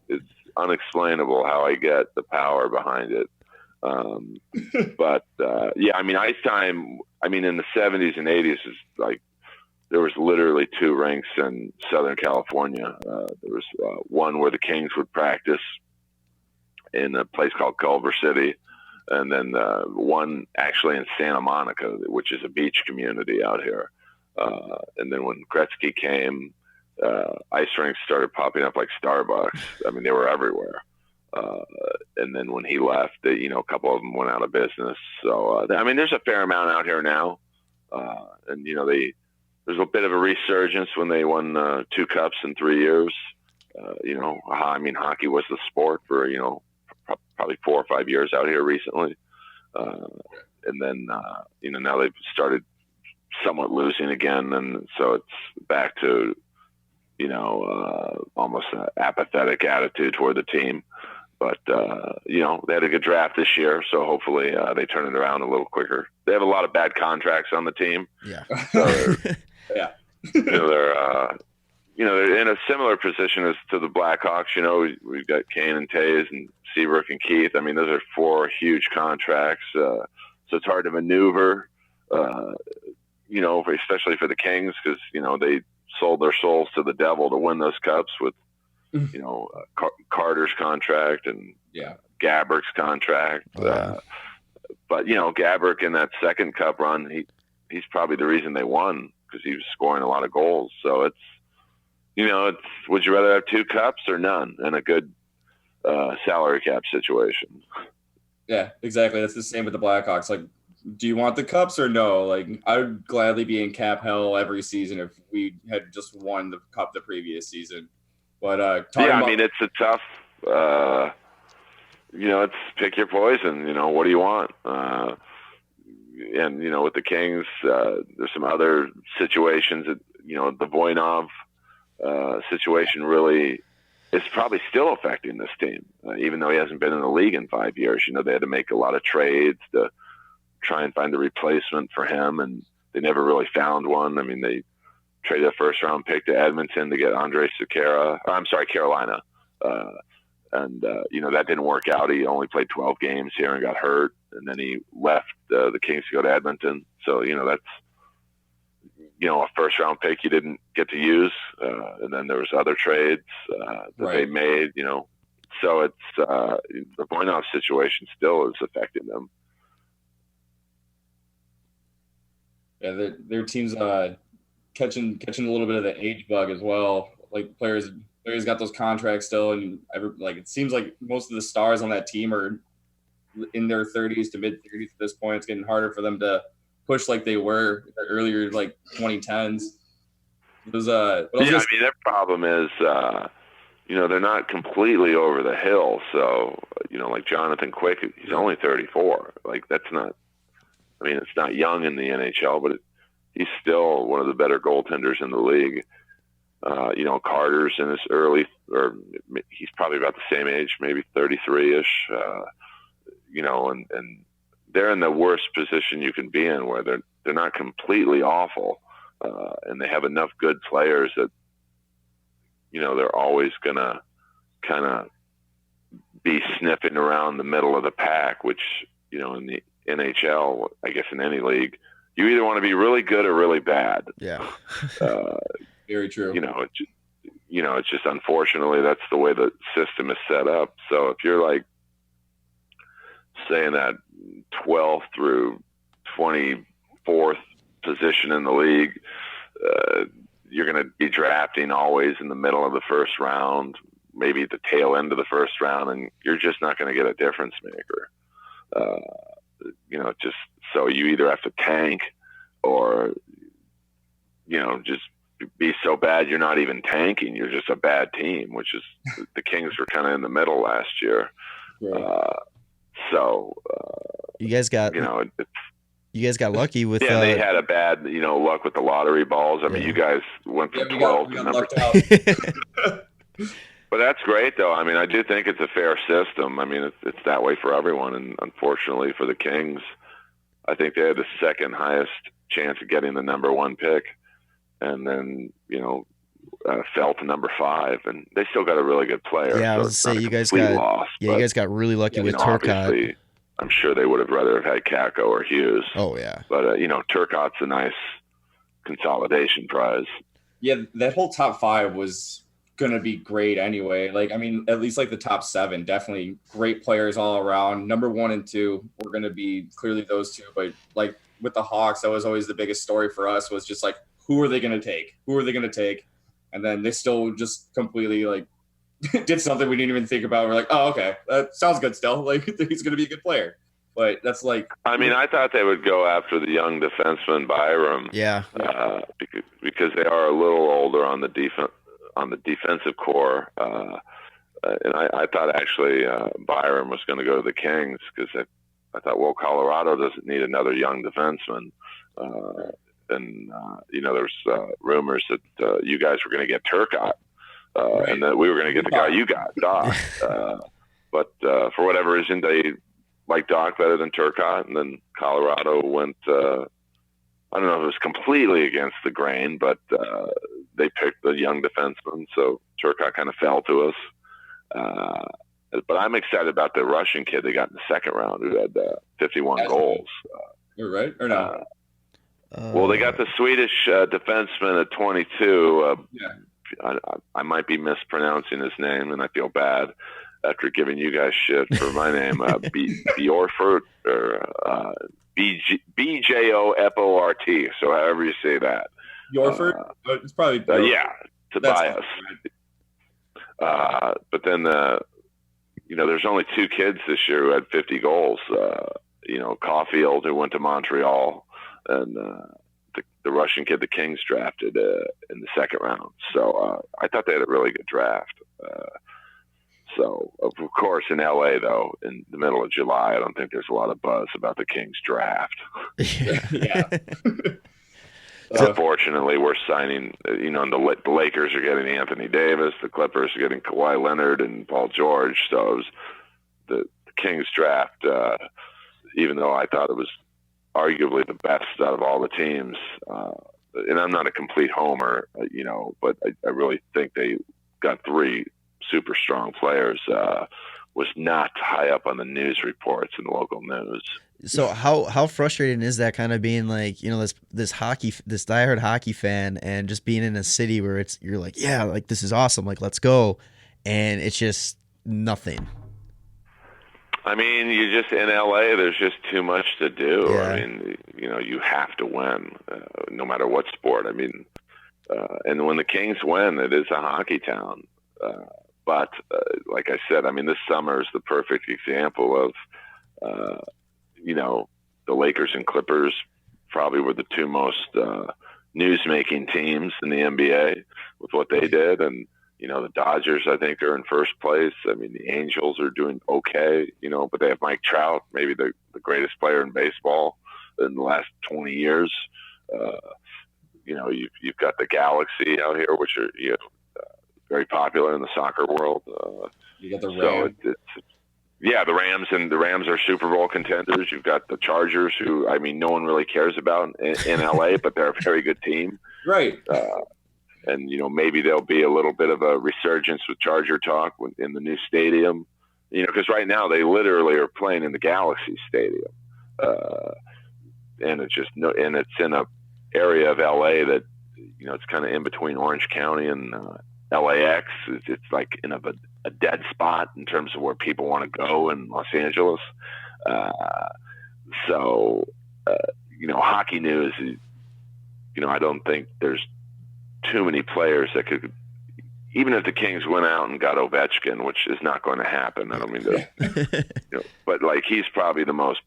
It's unexplainable how I get the power behind it. But I mean, ice time, I mean, in the 70s and 80s is like, there was literally 2 rinks in Southern California. There was one where the Kings would practice in a place called Culver City, and then one actually in Santa Monica, which is a beach community out here. And then when Gretzky came, ice rinks started popping up like Starbucks. I mean, they were everywhere. And then when he left, a couple of them went out of business. So, I mean, there's a fair amount out here now. And, there's a bit of a resurgence when they won 2 cups in 3 years. I mean, hockey was the sport for, probably 4 or 5 years out here recently. And then, now they've started somewhat losing again. And so it's back to, almost an apathetic attitude toward the team. But, they had a good draft this year, so hopefully they turn it around a little quicker. They have a lot of bad contracts on the team. Yeah. So they're in a similar position as to the Blackhawks. We've got Kane and Taves and Seabrook and Keith. I mean, those are 4 huge contracts. So it's hard to maneuver, especially for the Kings because, they sold their souls to the devil to win those cups with, Carter's contract and Gabrick's contract. But, Gabrick in that second cup run, he's probably the reason they won because he was scoring a lot of goals. So would you rather have 2 cups or none in a good salary cap situation? Yeah, exactly. That's the same with the Blackhawks. Like, do you want the cups or no? Like, I would gladly be in cap hell every season if we had just won the cup the previous season. But it's a tough. It's pick your poison. What do you want? And with the Kings, there's some other situations that the Voinov situation really is probably still affecting this team, even though he hasn't been in the league in 5 years. They had to make a lot of trades to try and find a replacement for him, and they never really found one. I mean, they traded a first-round pick to Edmonton to get Carolina. That didn't work out. He only played 12 games here and got hurt, and then he left the Kings to go to Edmonton. So, that's, a first-round pick you didn't get to use, and then there was other trades that they made, So it's the Voinov situation still is affecting them. Yeah, their team's catching a little bit of the age bug as well. Like players got those contracts still, and it seems like most of the stars on that team are in their 30s to mid 30s at this point. It's getting harder for them to push like they were earlier, like 2010s. Their problem is, they're not completely over the hill. So, like Jonathan Quick, he's only 34. Like that's not. I mean, it's not young in the NHL, but he's still one of the better goaltenders in the league. Carter's in his he's probably about the same age, maybe 33-ish, and they're in the worst position you can be in where they're not completely awful. And they have enough good players that, they're always going to kind of be sniffing around the middle of the pack, which, in the NHL, I guess in any league, you either want to be really good or really bad. Yeah. Very true. It's just unfortunately that's the way the system is set up. So if you're like saying that 12th through 24th position in the league, you're going to be drafting always in the middle of the first round, maybe at the tail end of the first round, and you're just not going to get a difference maker. Just so you either have to tank or, just be so bad you're not even tanking. You're just a bad team, which is the Kings were kind of in the middle last year. Right. You guys got lucky with. Yeah, they had a bad, luck with the lottery balls. I mean, you guys went from 12 to number 2. But that's great, though. I mean, I do think it's a fair system. I mean, it's that way for everyone, and unfortunately for the Kings, I think they had the second highest chance of getting the number 1 pick, and then fell to number 5, and they still got a really good player. Yeah, I was so say you guys got really lucky with Turcotte. I'm sure they would have rather have had Kakko or Hughes. Oh yeah, but Turcotte's a nice consolidation prize. Yeah, that whole top 5 was gonna be great anyway. Like, I mean, at least like the top 7, definitely great players all around. Number 1 and 2 were gonna be clearly those two, but like with the Hawks, that was always the biggest story for us, was just like, who are they gonna take? And then they still just completely like did something we didn't even think about. We're like, oh, okay, that sounds good still. Like, he's gonna be a good player. But that's like, I mean, I thought they would go after the young defenseman Byram. Yeah. Because they are a little older on the defensive core. And I thought actually Byram was going to go to the Kings, because I thought, well, Colorado doesn't need another young defenseman. There was rumors that you guys were going to get Turcotte, right, and that we were going to get the guy you got, Doc. But for whatever reason, they liked Doc better than Turcotte, and then Colorado went. I don't know if it was completely against the grain, but they picked the young defenseman, so Turcotte kind of fell to us. But I'm excited about the Russian kid they got in the second round, who had 51 goals. You're right, or no? Well, they got the Swedish defenseman at 22. I might be mispronouncing his name, and I feel bad after giving you guys shit for my name. Bjorfort, or BJOFORT. So however you say that. Bjorfort? It's probably yeah. buy us. But then there's only 2 kids this year who had 50 goals. Caulfield, who went to Montreal, and the Russian kid the Kings drafted in the second round. So I thought they had a really good draft. So, of course, in LA, though, in the middle of July, I don't think there's a lot of buzz about the Kings draft. Yeah. Unfortunately, we're signing, the Lakers are getting Anthony Davis, the Clippers are getting Kawhi Leonard and Paul George. So it was the Kings draft, even though I thought it was arguably the best out of all the teams. And I'm not a complete homer, but I really think they got 3 super strong players, was not high up on the news reports in the local news. So how frustrating is that, kind of being like, this diehard hockey fan, and just being in a city where you're like, yeah, like this is awesome, like let's go, and it's just nothing. I mean, you just in LA, there's just too much to do. Yeah. I mean, you have to win, no matter what sport. I mean, and when the Kings win, it is a hockey town. But like I said, I mean, this summer is the perfect example of, the Lakers and Clippers probably were the 2 most news-making teams in the NBA with what they did. And, the Dodgers, I think, are in first place. I mean, the Angels are doing okay, but they have Mike Trout, maybe the greatest player in baseball in the last 20 years. You've got the Galaxy out here, which are, very popular in the soccer world. You got the Rams. The Rams, and the Rams are Super Bowl contenders. You've got the Chargers, who, I mean, no one really cares about in LA, but they're a very good team. Right. And, maybe there'll be a little bit of a resurgence with Charger talk in the new stadium, because right now they literally are playing in the Galaxy Stadium. And it's in a area of LA that, it's kind of in between Orange County and LAX. It's like in a dead spot in terms of where people want to go in Los Angeles. Hockey news, I don't think there's too many players that could, even if the Kings went out and got Ovechkin, which is not going to happen. I don't mean to, but like, he's probably the most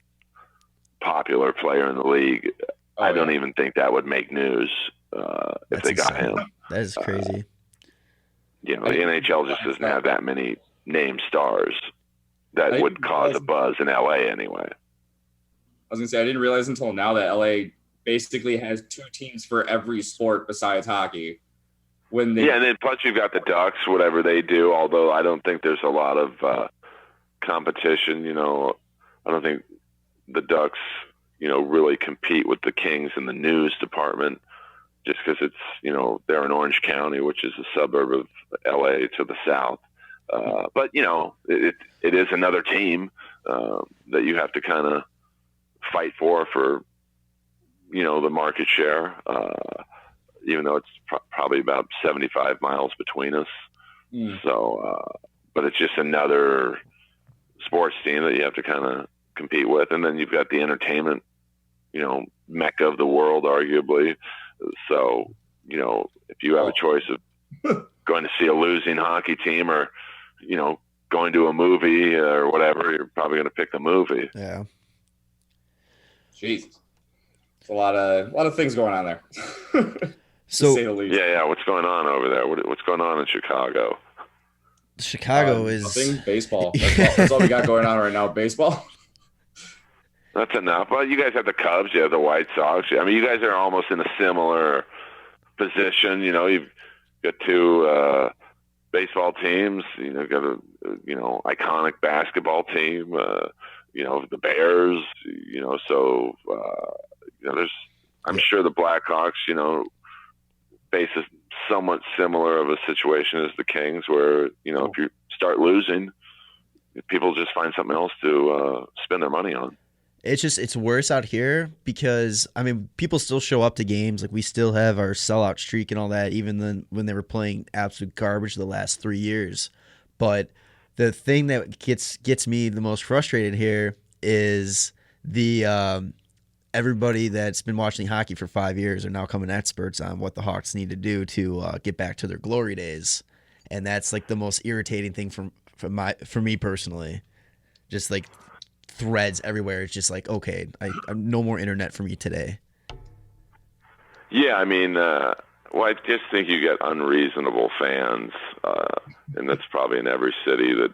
popular player in the league. I don't even think that would make news if they got him. That is crazy. The NHL just doesn't have that many name stars that would cause a buzz in LA anyway. I was going to say, I didn't realize until now that LA basically has 2 teams for every sport besides hockey. And then plus you've got the Ducks, whatever they do, although I don't think there's a lot of competition. I don't think the Ducks, really compete with the Kings in the news department, just because it's, they're in Orange County, which is a suburb of LA to the south. But, it is another team that you have to kind of fight for, the market share, even though it's probably about 75 miles between us. So, but it's just another sports team that you have to kind of compete with. And then you've got the entertainment, mecca of the world, arguably. So, if you have a choice of going to see a losing hockey team or, going to a movie or whatever, you're probably going to pick the movie. Yeah. Jesus. It's a lot of things going on there. So yeah. What's going on over there? What's going on in Chicago? Chicago is nothing. Baseball. That's all we got going on right now. Baseball. That's enough. Well, you guys have the Cubs, you have the White Sox. I mean, you guys are almost in a similar position. You've got 2 baseball teams. You've got a iconic basketball team. The Bears. So there's. I'm sure the Blackhawks. Face a somewhat similar of a situation as the Kings, where if you start losing, people just find something else to spend their money on. It's worse out here because, I mean, people still show up to games. Like, we still have our sellout streak and all that, even then when they were playing absolute garbage the last 3 years. But the thing that gets me the most frustrated here is the everybody that's been watching hockey for 5 years are now coming experts on what the Hawks need to do to get back to their glory days, and that's like the most irritating thing for me personally. Just like threads everywhere. It's just like, okay, I'm no more internet for me today. Yeah, I mean, I just think you get unreasonable fans, and that's probably in every city that,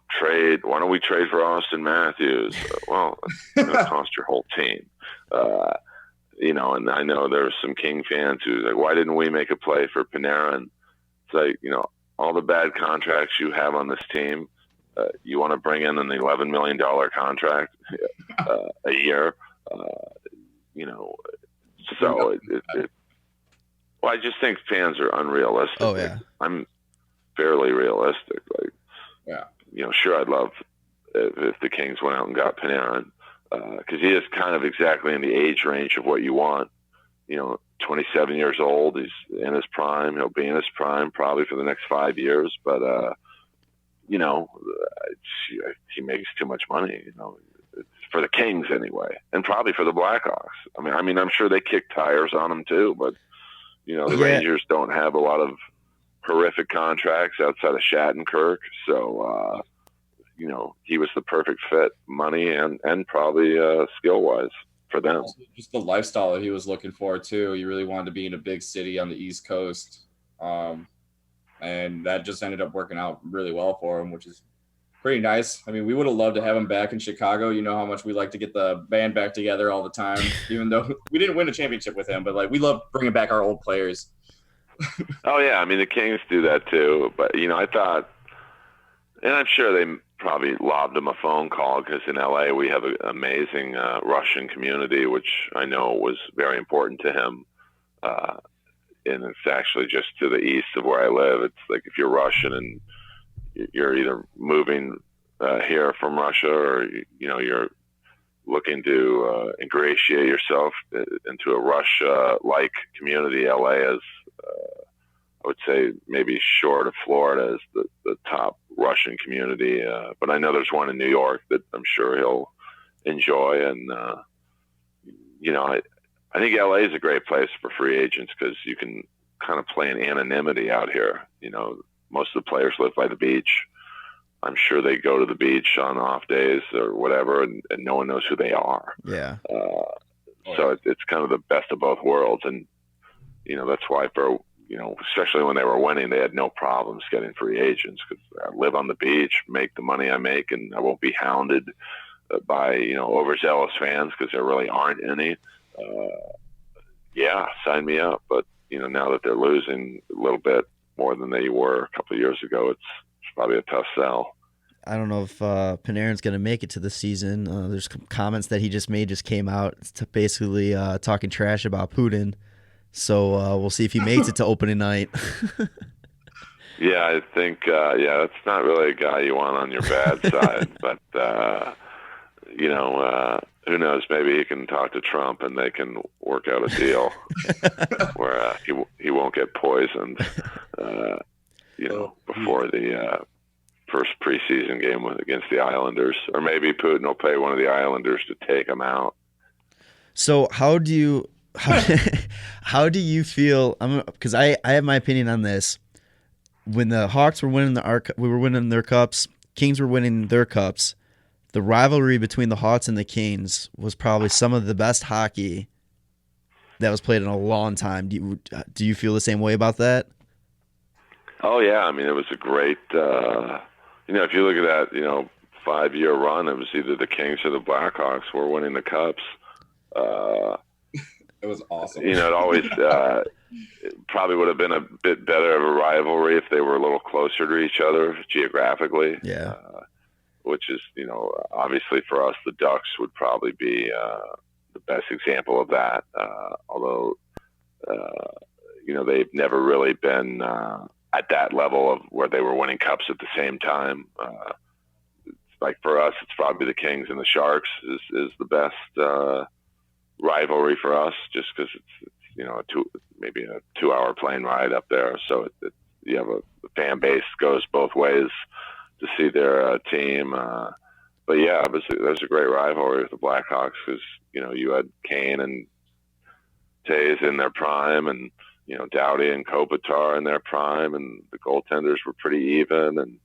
trade. Why don't we trade for Austin Matthews? Well, it's going to cost your whole team. And I know there's some King fans who's like, why didn't we make a play for Panarin? It's like, all the bad contracts you have on this team, you want to bring in an $11 million contract a year, So I just think fans are unrealistic. Oh yeah, I'm fairly realistic. Like, sure, I'd love if the Kings went out and got Panarin, because he is kind of exactly in the age range of what you want. 27 years old. He's in his prime. He'll be in his prime probably for the next 5 years. But he makes too much money. For the Kings anyway, and probably for the Blackhawks. I mean, I'm sure they kick tires on him too, but the Rangers don't have a lot of horrific contracts outside of Shattenkirk, so he was the perfect fit, money and probably skill wise for them. Just the lifestyle that he was looking for too. He really wanted to be in a big city on the East Coast, and that just ended up working out really well for him, which is pretty nice. I mean, we would have loved to have him back in Chicago. You know how much we like to get the band back together all the time, even though we didn't win a championship with him. But like, we love bringing back our old players. Oh yeah, I mean the Kings do that too. But I thought, and I'm sure they probably lobbed him a phone call because in LA we have an amazing Russian community, which I know was very important to him. And it's actually just to the east of where I live. It's like if you're Russian and you're either moving here from Russia or you're looking to ingratiate yourself into a Russia-like community. LA is, I would say, maybe short of Florida, is the top Russian community. But I know there's one in New York that I'm sure he'll enjoy. And I think LA is a great place for free agents because you can kind of play in anonymity out here. Most of the players live by the beach. I'm sure they go to the beach on off days or whatever, and no one knows who they are. Yeah. So it's kind of the best of both worlds. And, that's why especially when they were winning, they had no problems getting free agents because I live on the beach, make the money I make, and I won't be hounded by, overzealous fans because there really aren't any. Sign me up. But, now that they're losing a little bit more than they were a couple of years ago, it's probably a tough sell. I don't know if Panarin's going to make it to the season. There's comments that he just came out to basically talking trash about Putin. So we'll see if he makes it to opening night. Yeah, I think, that's not really a guy you want on your bad side. But, who knows? Maybe he can talk to Trump and they can work out a deal where he won't get poisoned, before the first preseason game against the Islanders. Or maybe Putin will pay one of the Islanders to take him out. So how do you feel? Because I have my opinion on this. When the Hawks were winning we were winning their cups. Kings were winning their cups. The rivalry between the Hawks and the Kings was probably some of the best hockey that was played in a long time. Do you feel the same way about that? Oh yeah, I mean it was a great. If you look at that, 5-year run, it was either the Kings or the Blackhawks were winning the cups. It was awesome. It always it probably would have been a bit better of a rivalry if they were a little closer to each other geographically. Yeah. Which is, obviously for us, the Ducks would probably be the best example of that. Although, they've never really been at that level of where they were winning cups at the same time. Like for us, it's probably the Kings and the Sharks is the best rivalry for us, just because it's maybe a 2-hour plane ride up there. So you have a fan base goes both ways to see their team. but yeah, it was a great rivalry with the Blackhawks because you had Kane and Tays in their prime, and Doughty and Kopitar in their prime, and the goaltenders were pretty even, and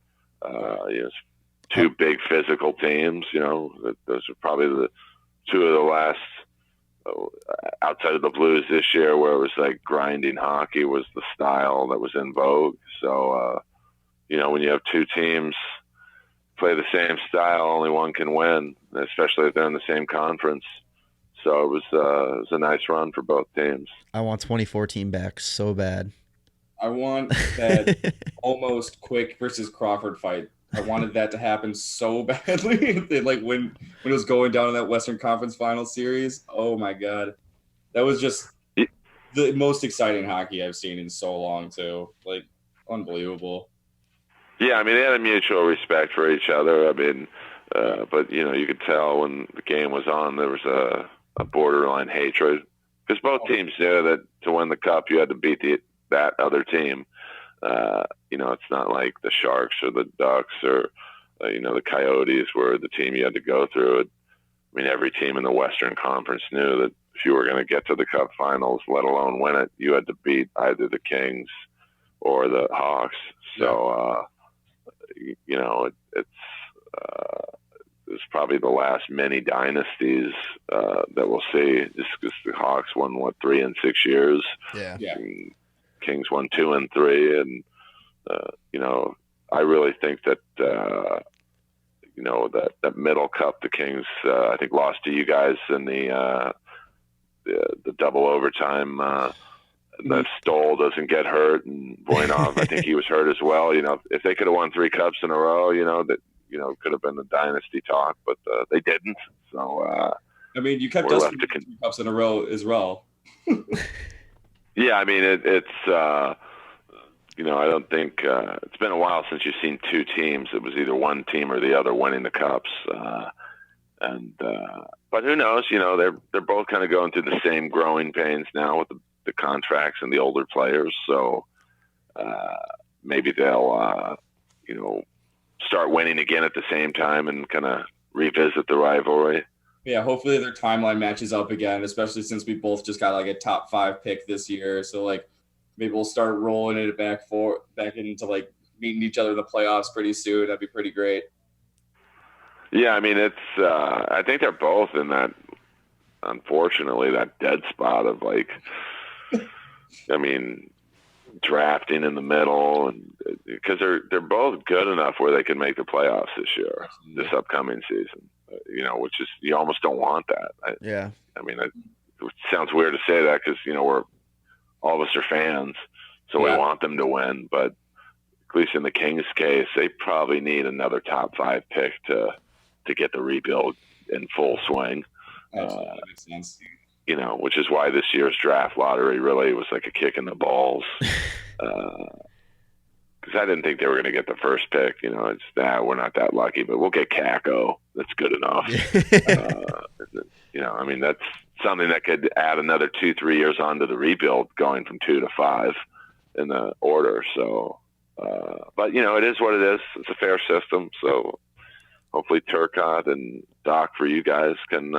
two big physical teams. Those are probably the two of the last outside of the Blues this year, where it was like grinding hockey was the style that was in vogue. So when you have two teams play the same style, only one can win, especially if they're in the same conference. So it was a nice run for both teams. I want 2014 back so bad. I want that almost Quick versus Crawford fight. I wanted that to happen so badly. Like when it was going down in that Western Conference Final Series. Oh my God, that was just the most exciting hockey I've seen in so long too. Like unbelievable. Yeah, I mean they had a mutual respect for each other. I mean, but you could tell when the game was on there was a borderline hatred because both teams knew that to win the cup you had to beat that other team. It's not like the Sharks or the Ducks or the Coyotes were the team you had to go through. I mean, every team in the Western Conference knew that if you were going to get to the Cup Finals, let alone win it, you had to beat either the Kings or the Hawks. So it's probably the last many dynasties that we'll see. Just because the Hawks won 3 in 6 years. Yeah. And Kings won 2 and 3, and I really think that that middle cup the Kings I think lost to you guys in the double overtime. That Stoll doesn't get hurt, and Voinov, I think he was hurt as well. If they could have won 3 cups in a row, that could have been the dynasty talk, but they didn't. So I mean, you kept us 3 cups in a row as well. Yeah, I mean it's I don't think it's been a while since you've seen 2 teams. It was either one team or the other winning the cups, but who knows? They're both kind of going through the same growing pains now with the contracts and the older players. So maybe they'll start winning again at the same time and kind of revisit the rivalry. Yeah, hopefully their timeline matches up again, especially since we both just got like a top 5 pick this year. So like maybe we'll start rolling it back into like meeting each other in the playoffs pretty soon. That'd be pretty great. Yeah, I mean it's I think they're both in that, unfortunately, that dead spot of like I mean drafting in the middle, and because they're both good enough where they can make the playoffs this upcoming season. Which is, you almost don't want that. Yeah. I mean, it sounds weird to say that because, we're all of us are fans, so we want them to win. But at least in the Kings case, they probably need another top 5 pick to get the rebuild in full swing. Absolutely. That makes sense. Which is why this year's draft lottery really was like a kick in the balls. Because I didn't think they were going to get the first pick. We're not that lucky, but we'll get Kako. That's good enough. I mean, that's something that could add another 2-3 years onto the rebuild, going from 2 to 5 in the order. So, but it is what it is. It's a fair system. So hopefully Turcotte and Doc for you guys can,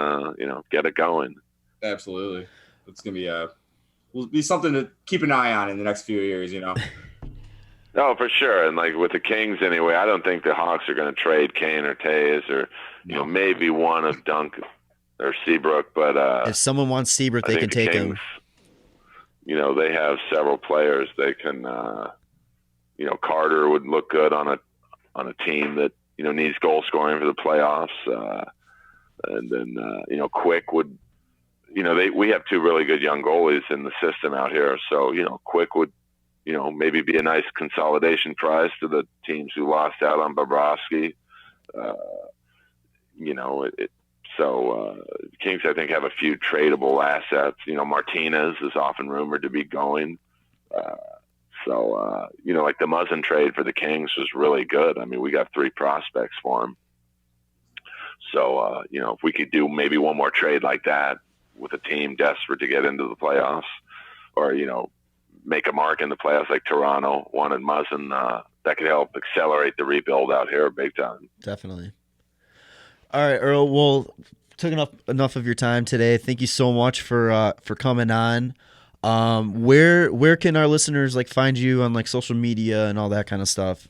get it going. Absolutely. It's going to be something to keep an eye on in the next few years, No, for sure. And like with the Kings anyway, I don't think the Hawks are going to trade Kane or Tays or, maybe one of Duncan or Seabrook. But if someone wants Seabrook, they can take him. They have several players they can, Carter would look good on a team that, needs goal scoring for the playoffs. And then, Quick would, we have 2 really good young goalies in the system out here. So, Quick would, maybe be a nice consolidation prize to the teams who lost out on Bobrovsky. Kings, I think, have a few tradable assets. Martinez is often rumored to be going. Like the Muzzin trade for the Kings was really good. I mean, we got 3 prospects for him. So, if we could do maybe one more trade like that with a team desperate to get into the playoffs or, make a mark in the playoffs like Toronto wanted Muzzin, that could help accelerate the rebuild out here big time. Definitely. All right, Earl. Well, took enough of your time today. Thank you so much for coming on. Where can our listeners like find you on like social media and all that kind of stuff?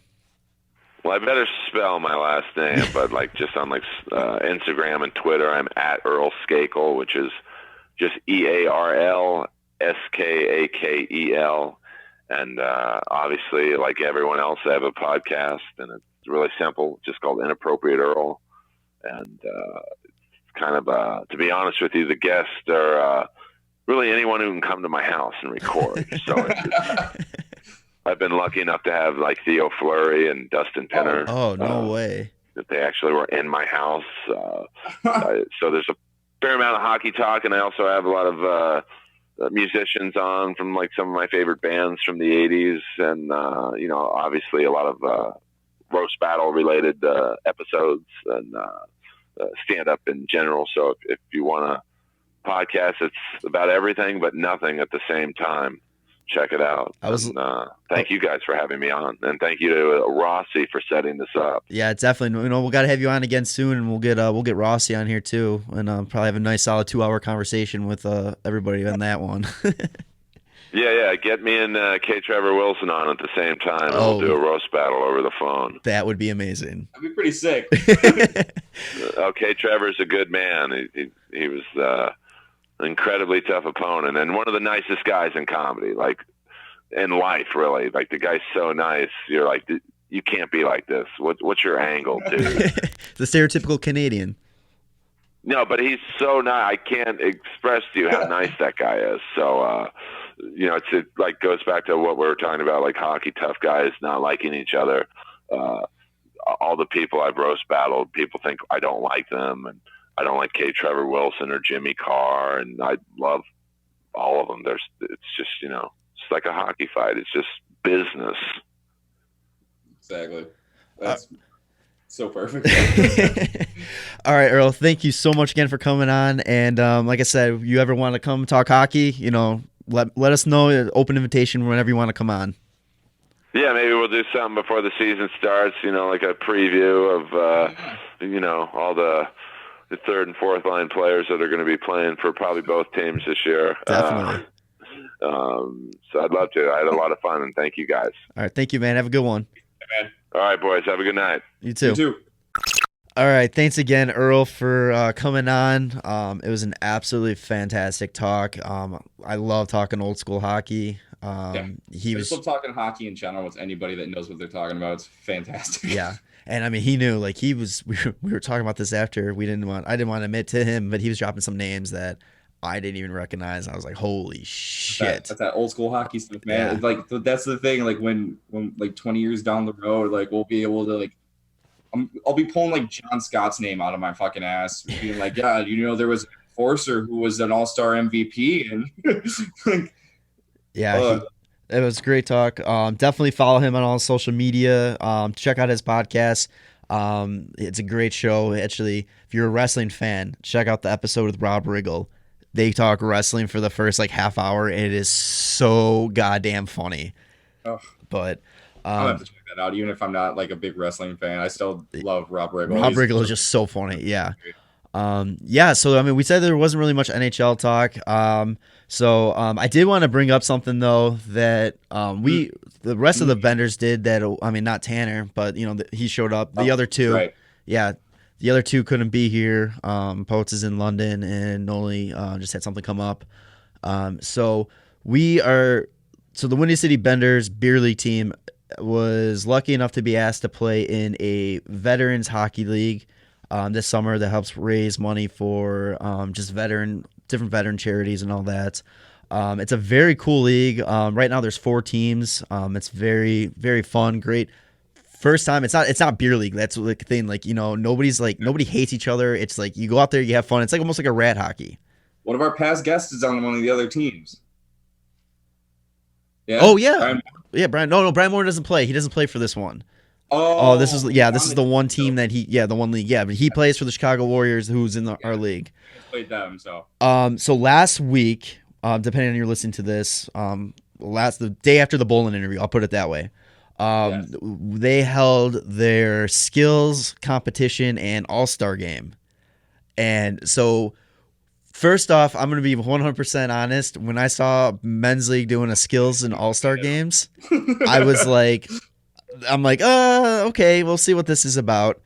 Well, I better spell my last name, but like just on like Instagram and Twitter, I'm at Earl Skakel, which is just EARL SKAKEL. And obviously, like everyone else, I have a podcast, and it's really simple, just called Inappropriate Earl. And it's kind of, to be honest with you, the guests are really anyone who can come to my house and record. So I've been lucky enough to have like Theo Fleury and Dustin Penner. Oh, no way. That they actually were in my house. So there's a fair amount of hockey talk, and I also have a lot of musicians on from like some of my favorite bands from the 80s, and obviously a lot of roast battle related episodes and stand up in general. So if you want a podcast, it's about everything but nothing at the same time. Check it out. Thank you guys for having me on, and thank you to Rossi for setting this up. Yeah, definitely. We got to have you on again soon, and we'll get Rossi on here too, and probably have a nice solid 2-hour conversation with everybody on that one. Yeah. Get me and K. Trevor Wilson on at the same time, and we'll do a roast battle over the phone. That would be amazing. That'd be pretty sick. Okay, Trevor's a good man. He was an incredibly tough opponent and one of the nicest guys in comedy, like in life, really. Like the guy's so nice. You're like, you can't be like this. What's your angle, dude? The stereotypical Canadian. No, but he's so nice. I can't express to you how nice that guy is. So, it like goes back to what we were talking about, like hockey tough guys not liking each other. All the people I've roast battled, people think I don't like them, and I don't like K. Trevor Wilson or Jimmy Carr, and I love all of them. It's just, it's like a hockey fight. It's just business. Exactly. That's so perfect. All right, Earl, thank you so much again for coming on. And like I said, if you ever want to come talk hockey, let us know. Open invitation whenever you want to come on. Yeah, maybe we'll do something before the season starts, like a preview of, all the third and fourth line players that are going to be playing for probably both teams this year. Definitely. So I'd love to. I had a lot of fun, and thank you guys. All right, thank you, man. Have a good one. Hey, man. All right, boys. Have a good night. You too. You too. All right, thanks again, Earl, for coming on. It was an absolutely fantastic talk. I love talking old school hockey. He was still talking hockey in general with anybody that knows what they're talking about. It's fantastic. Yeah. And I mean, he knew, like we were talking about this after I didn't want to admit to him, but he was dropping some names that I didn't even recognize. I was like, holy shit. That's that old school hockey stuff, man. Yeah. Like that's the thing. Like when like 20 years down the road, like we'll be able to like, I'll be pulling like John Scott's name out of my fucking ass, being like, yeah, there was an enforcer who was an all-star MVP, and like, yeah, it was great talk. Definitely follow him on all social media. Check out his podcast. It's a great show. Actually, if you're a wrestling fan, check out the episode with Rob Riggle. They talk wrestling for the first like half hour, and it is so goddamn funny. Oh. But I'll have to check that out. Even if I'm not like a big wrestling fan, I still love Rob Riggle. Rob Riggle is just so funny. Yeah. So I mean, we said there wasn't really much NHL talk. So I did want to bring up something though that the rest of the vendors did that. I mean, not Tanner, but he showed up. The other two, right. Yeah, the other two couldn't be here. Poets is in London, and Noli just had something come up. So the Windy City Benders beer league team was lucky enough to be asked to play in a veterans hockey league this summer that helps raise money for just different veteran charities and all that. It's a very cool league. Right now there's 4 teams. It's very, very fun, great. First time, it's not beer league. That's the thing. Like, nobody hates each other. It's like you go out there, you have fun. It's like almost like a rat hockey. One of our past guests is on one of the other teams. Yeah. Oh yeah. Brian. Yeah, Brian. No, Brian Moore doesn't play. He doesn't play for this one. Oh, this is the one team that the one league. Yeah, but he plays for the Chicago Warriors, who's in our league. Played them, so. So last week, depending on you're listening to this, the day after the Bolin interview, I'll put it that way. Yes. They held their skills competition and all-star game. And so first off, I'm going to be 100% honest. When I saw men's league doing a skills and all-star games, I was like, okay, we'll see what this is about.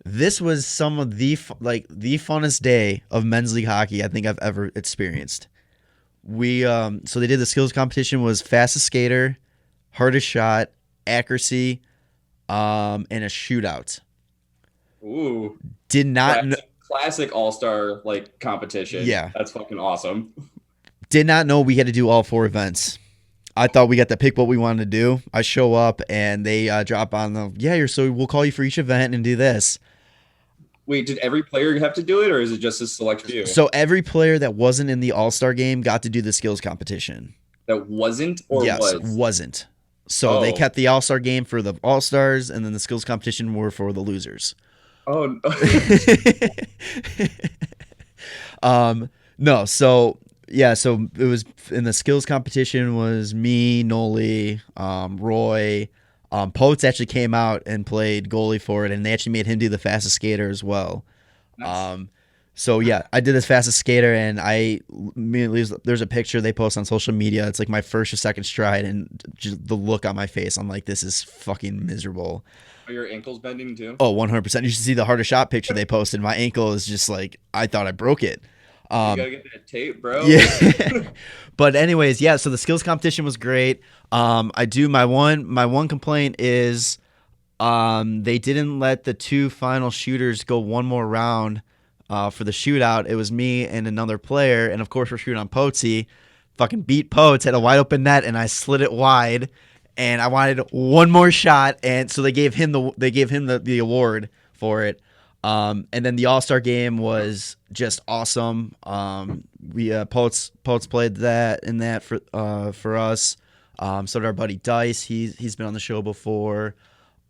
This was some of the funnest day of men's league hockey I think I've ever experienced. So they did the skills competition was fastest skater, hardest shot, accuracy, and a shootout. Ooh. Did not classic all-star like competition. Yeah. That's fucking awesome. Did not know we had to do all 4 events. I thought we got to pick what we wanted to do. I show up and they drop on we'll call you for each event and do this. Wait, did every player have to do it, or is it just a select few? So every player that wasn't in the all-star game got to do the skills competition. That wasn't or yes, was? Wasn't. So they kept the all-star game for the all-stars, and then the skills competition were for the losers. Oh, no. So it was in the skills competition was me, Noli, Roy. Potes actually came out and played goalie for it, and they actually made him do the fastest skater as well. Nice. So yeah, I did this fastest skater, and there's a picture they post on social media. It's like my first or second stride, and just the look on my face, I'm like, this is fucking miserable. Are your ankles bending too? Oh, 100%. You should see the hardest shot picture they posted. My ankle is just like, I thought I broke it. You gotta get that tape, bro. Yeah. But anyways, yeah, so the skills competition was great. I do my one complaint is they didn't let the 2 final shooters go one more round for the shootout. It was me and another player, and of course we're shooting on Potesy. Fucking beat Potes, had a wide open net, and I slid it wide, and I wanted one more shot, and so they gave him the award for it. And then the All-Star game was just awesome. Potes played that for us. So did our buddy Dice. He's been on the show before.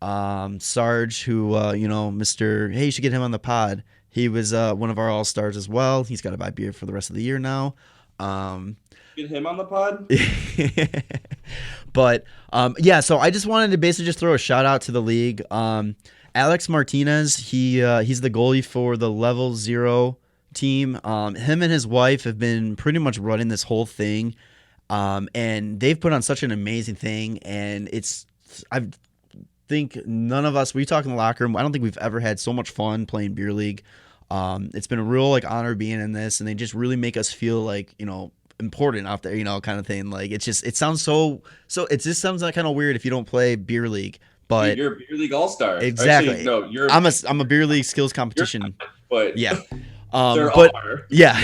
Sarge, who Mr. Hey, you should get him on the pod. He was one of our All-Stars as well. He's got to buy beer for the rest of the year now. Get him on the pod. But so I just wanted to basically just throw a shout out to the league. Alex Martinez, he's the goalie for the Level 0 team. Him and his wife have been pretty much running this whole thing, and they've put on such an amazing thing. And I think none of us, we talk in the locker room, I don't think we've ever had so much fun playing beer league. It's been a real honor being in this, and they just really make us feel important out there, kind of thing. Like it just sounds so it just sounds kind of weird if you don't play beer league. But you're a beer league all-star. Exactly. Actually, no, I'm a beer league skills competition. But yeah. but yeah.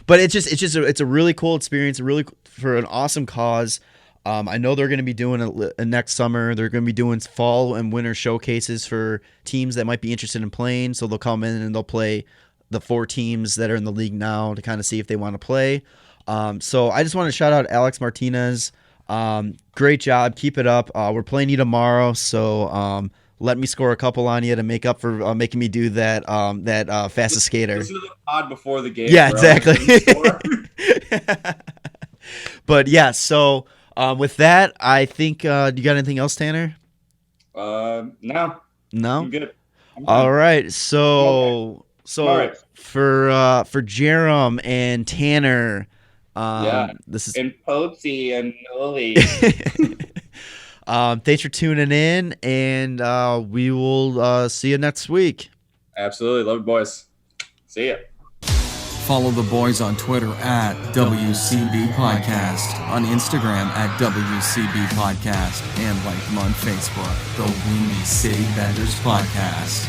But it's a really cool experience, for an awesome cause. I know they're going to be doing a next summer. They're going to be doing fall and winter showcases for teams that might be interested in playing. So they'll come in and they'll play the 4 teams that are in the league now to kind of see if they want to play. So I just want to shout out Alex Martinez. Great job. Keep it up. We're playing you tomorrow. So let me score a couple on you to make up for making me do that fastest skater. Listen to the pod before the game. Yeah, bro. Exactly. But yeah, so with that, I think you got anything else, Tanner? No. No? I'm good. All right. So All right. for Jerem and Tanner, this is and Potesy and Noli. thanks for tuning in, and we will see you next week. Absolutely. Love it, boys. See ya. Follow the boys on Twitter at WCB Podcast, on Instagram at WCB Podcast, and like them on Facebook, the Windy City Benders Podcast.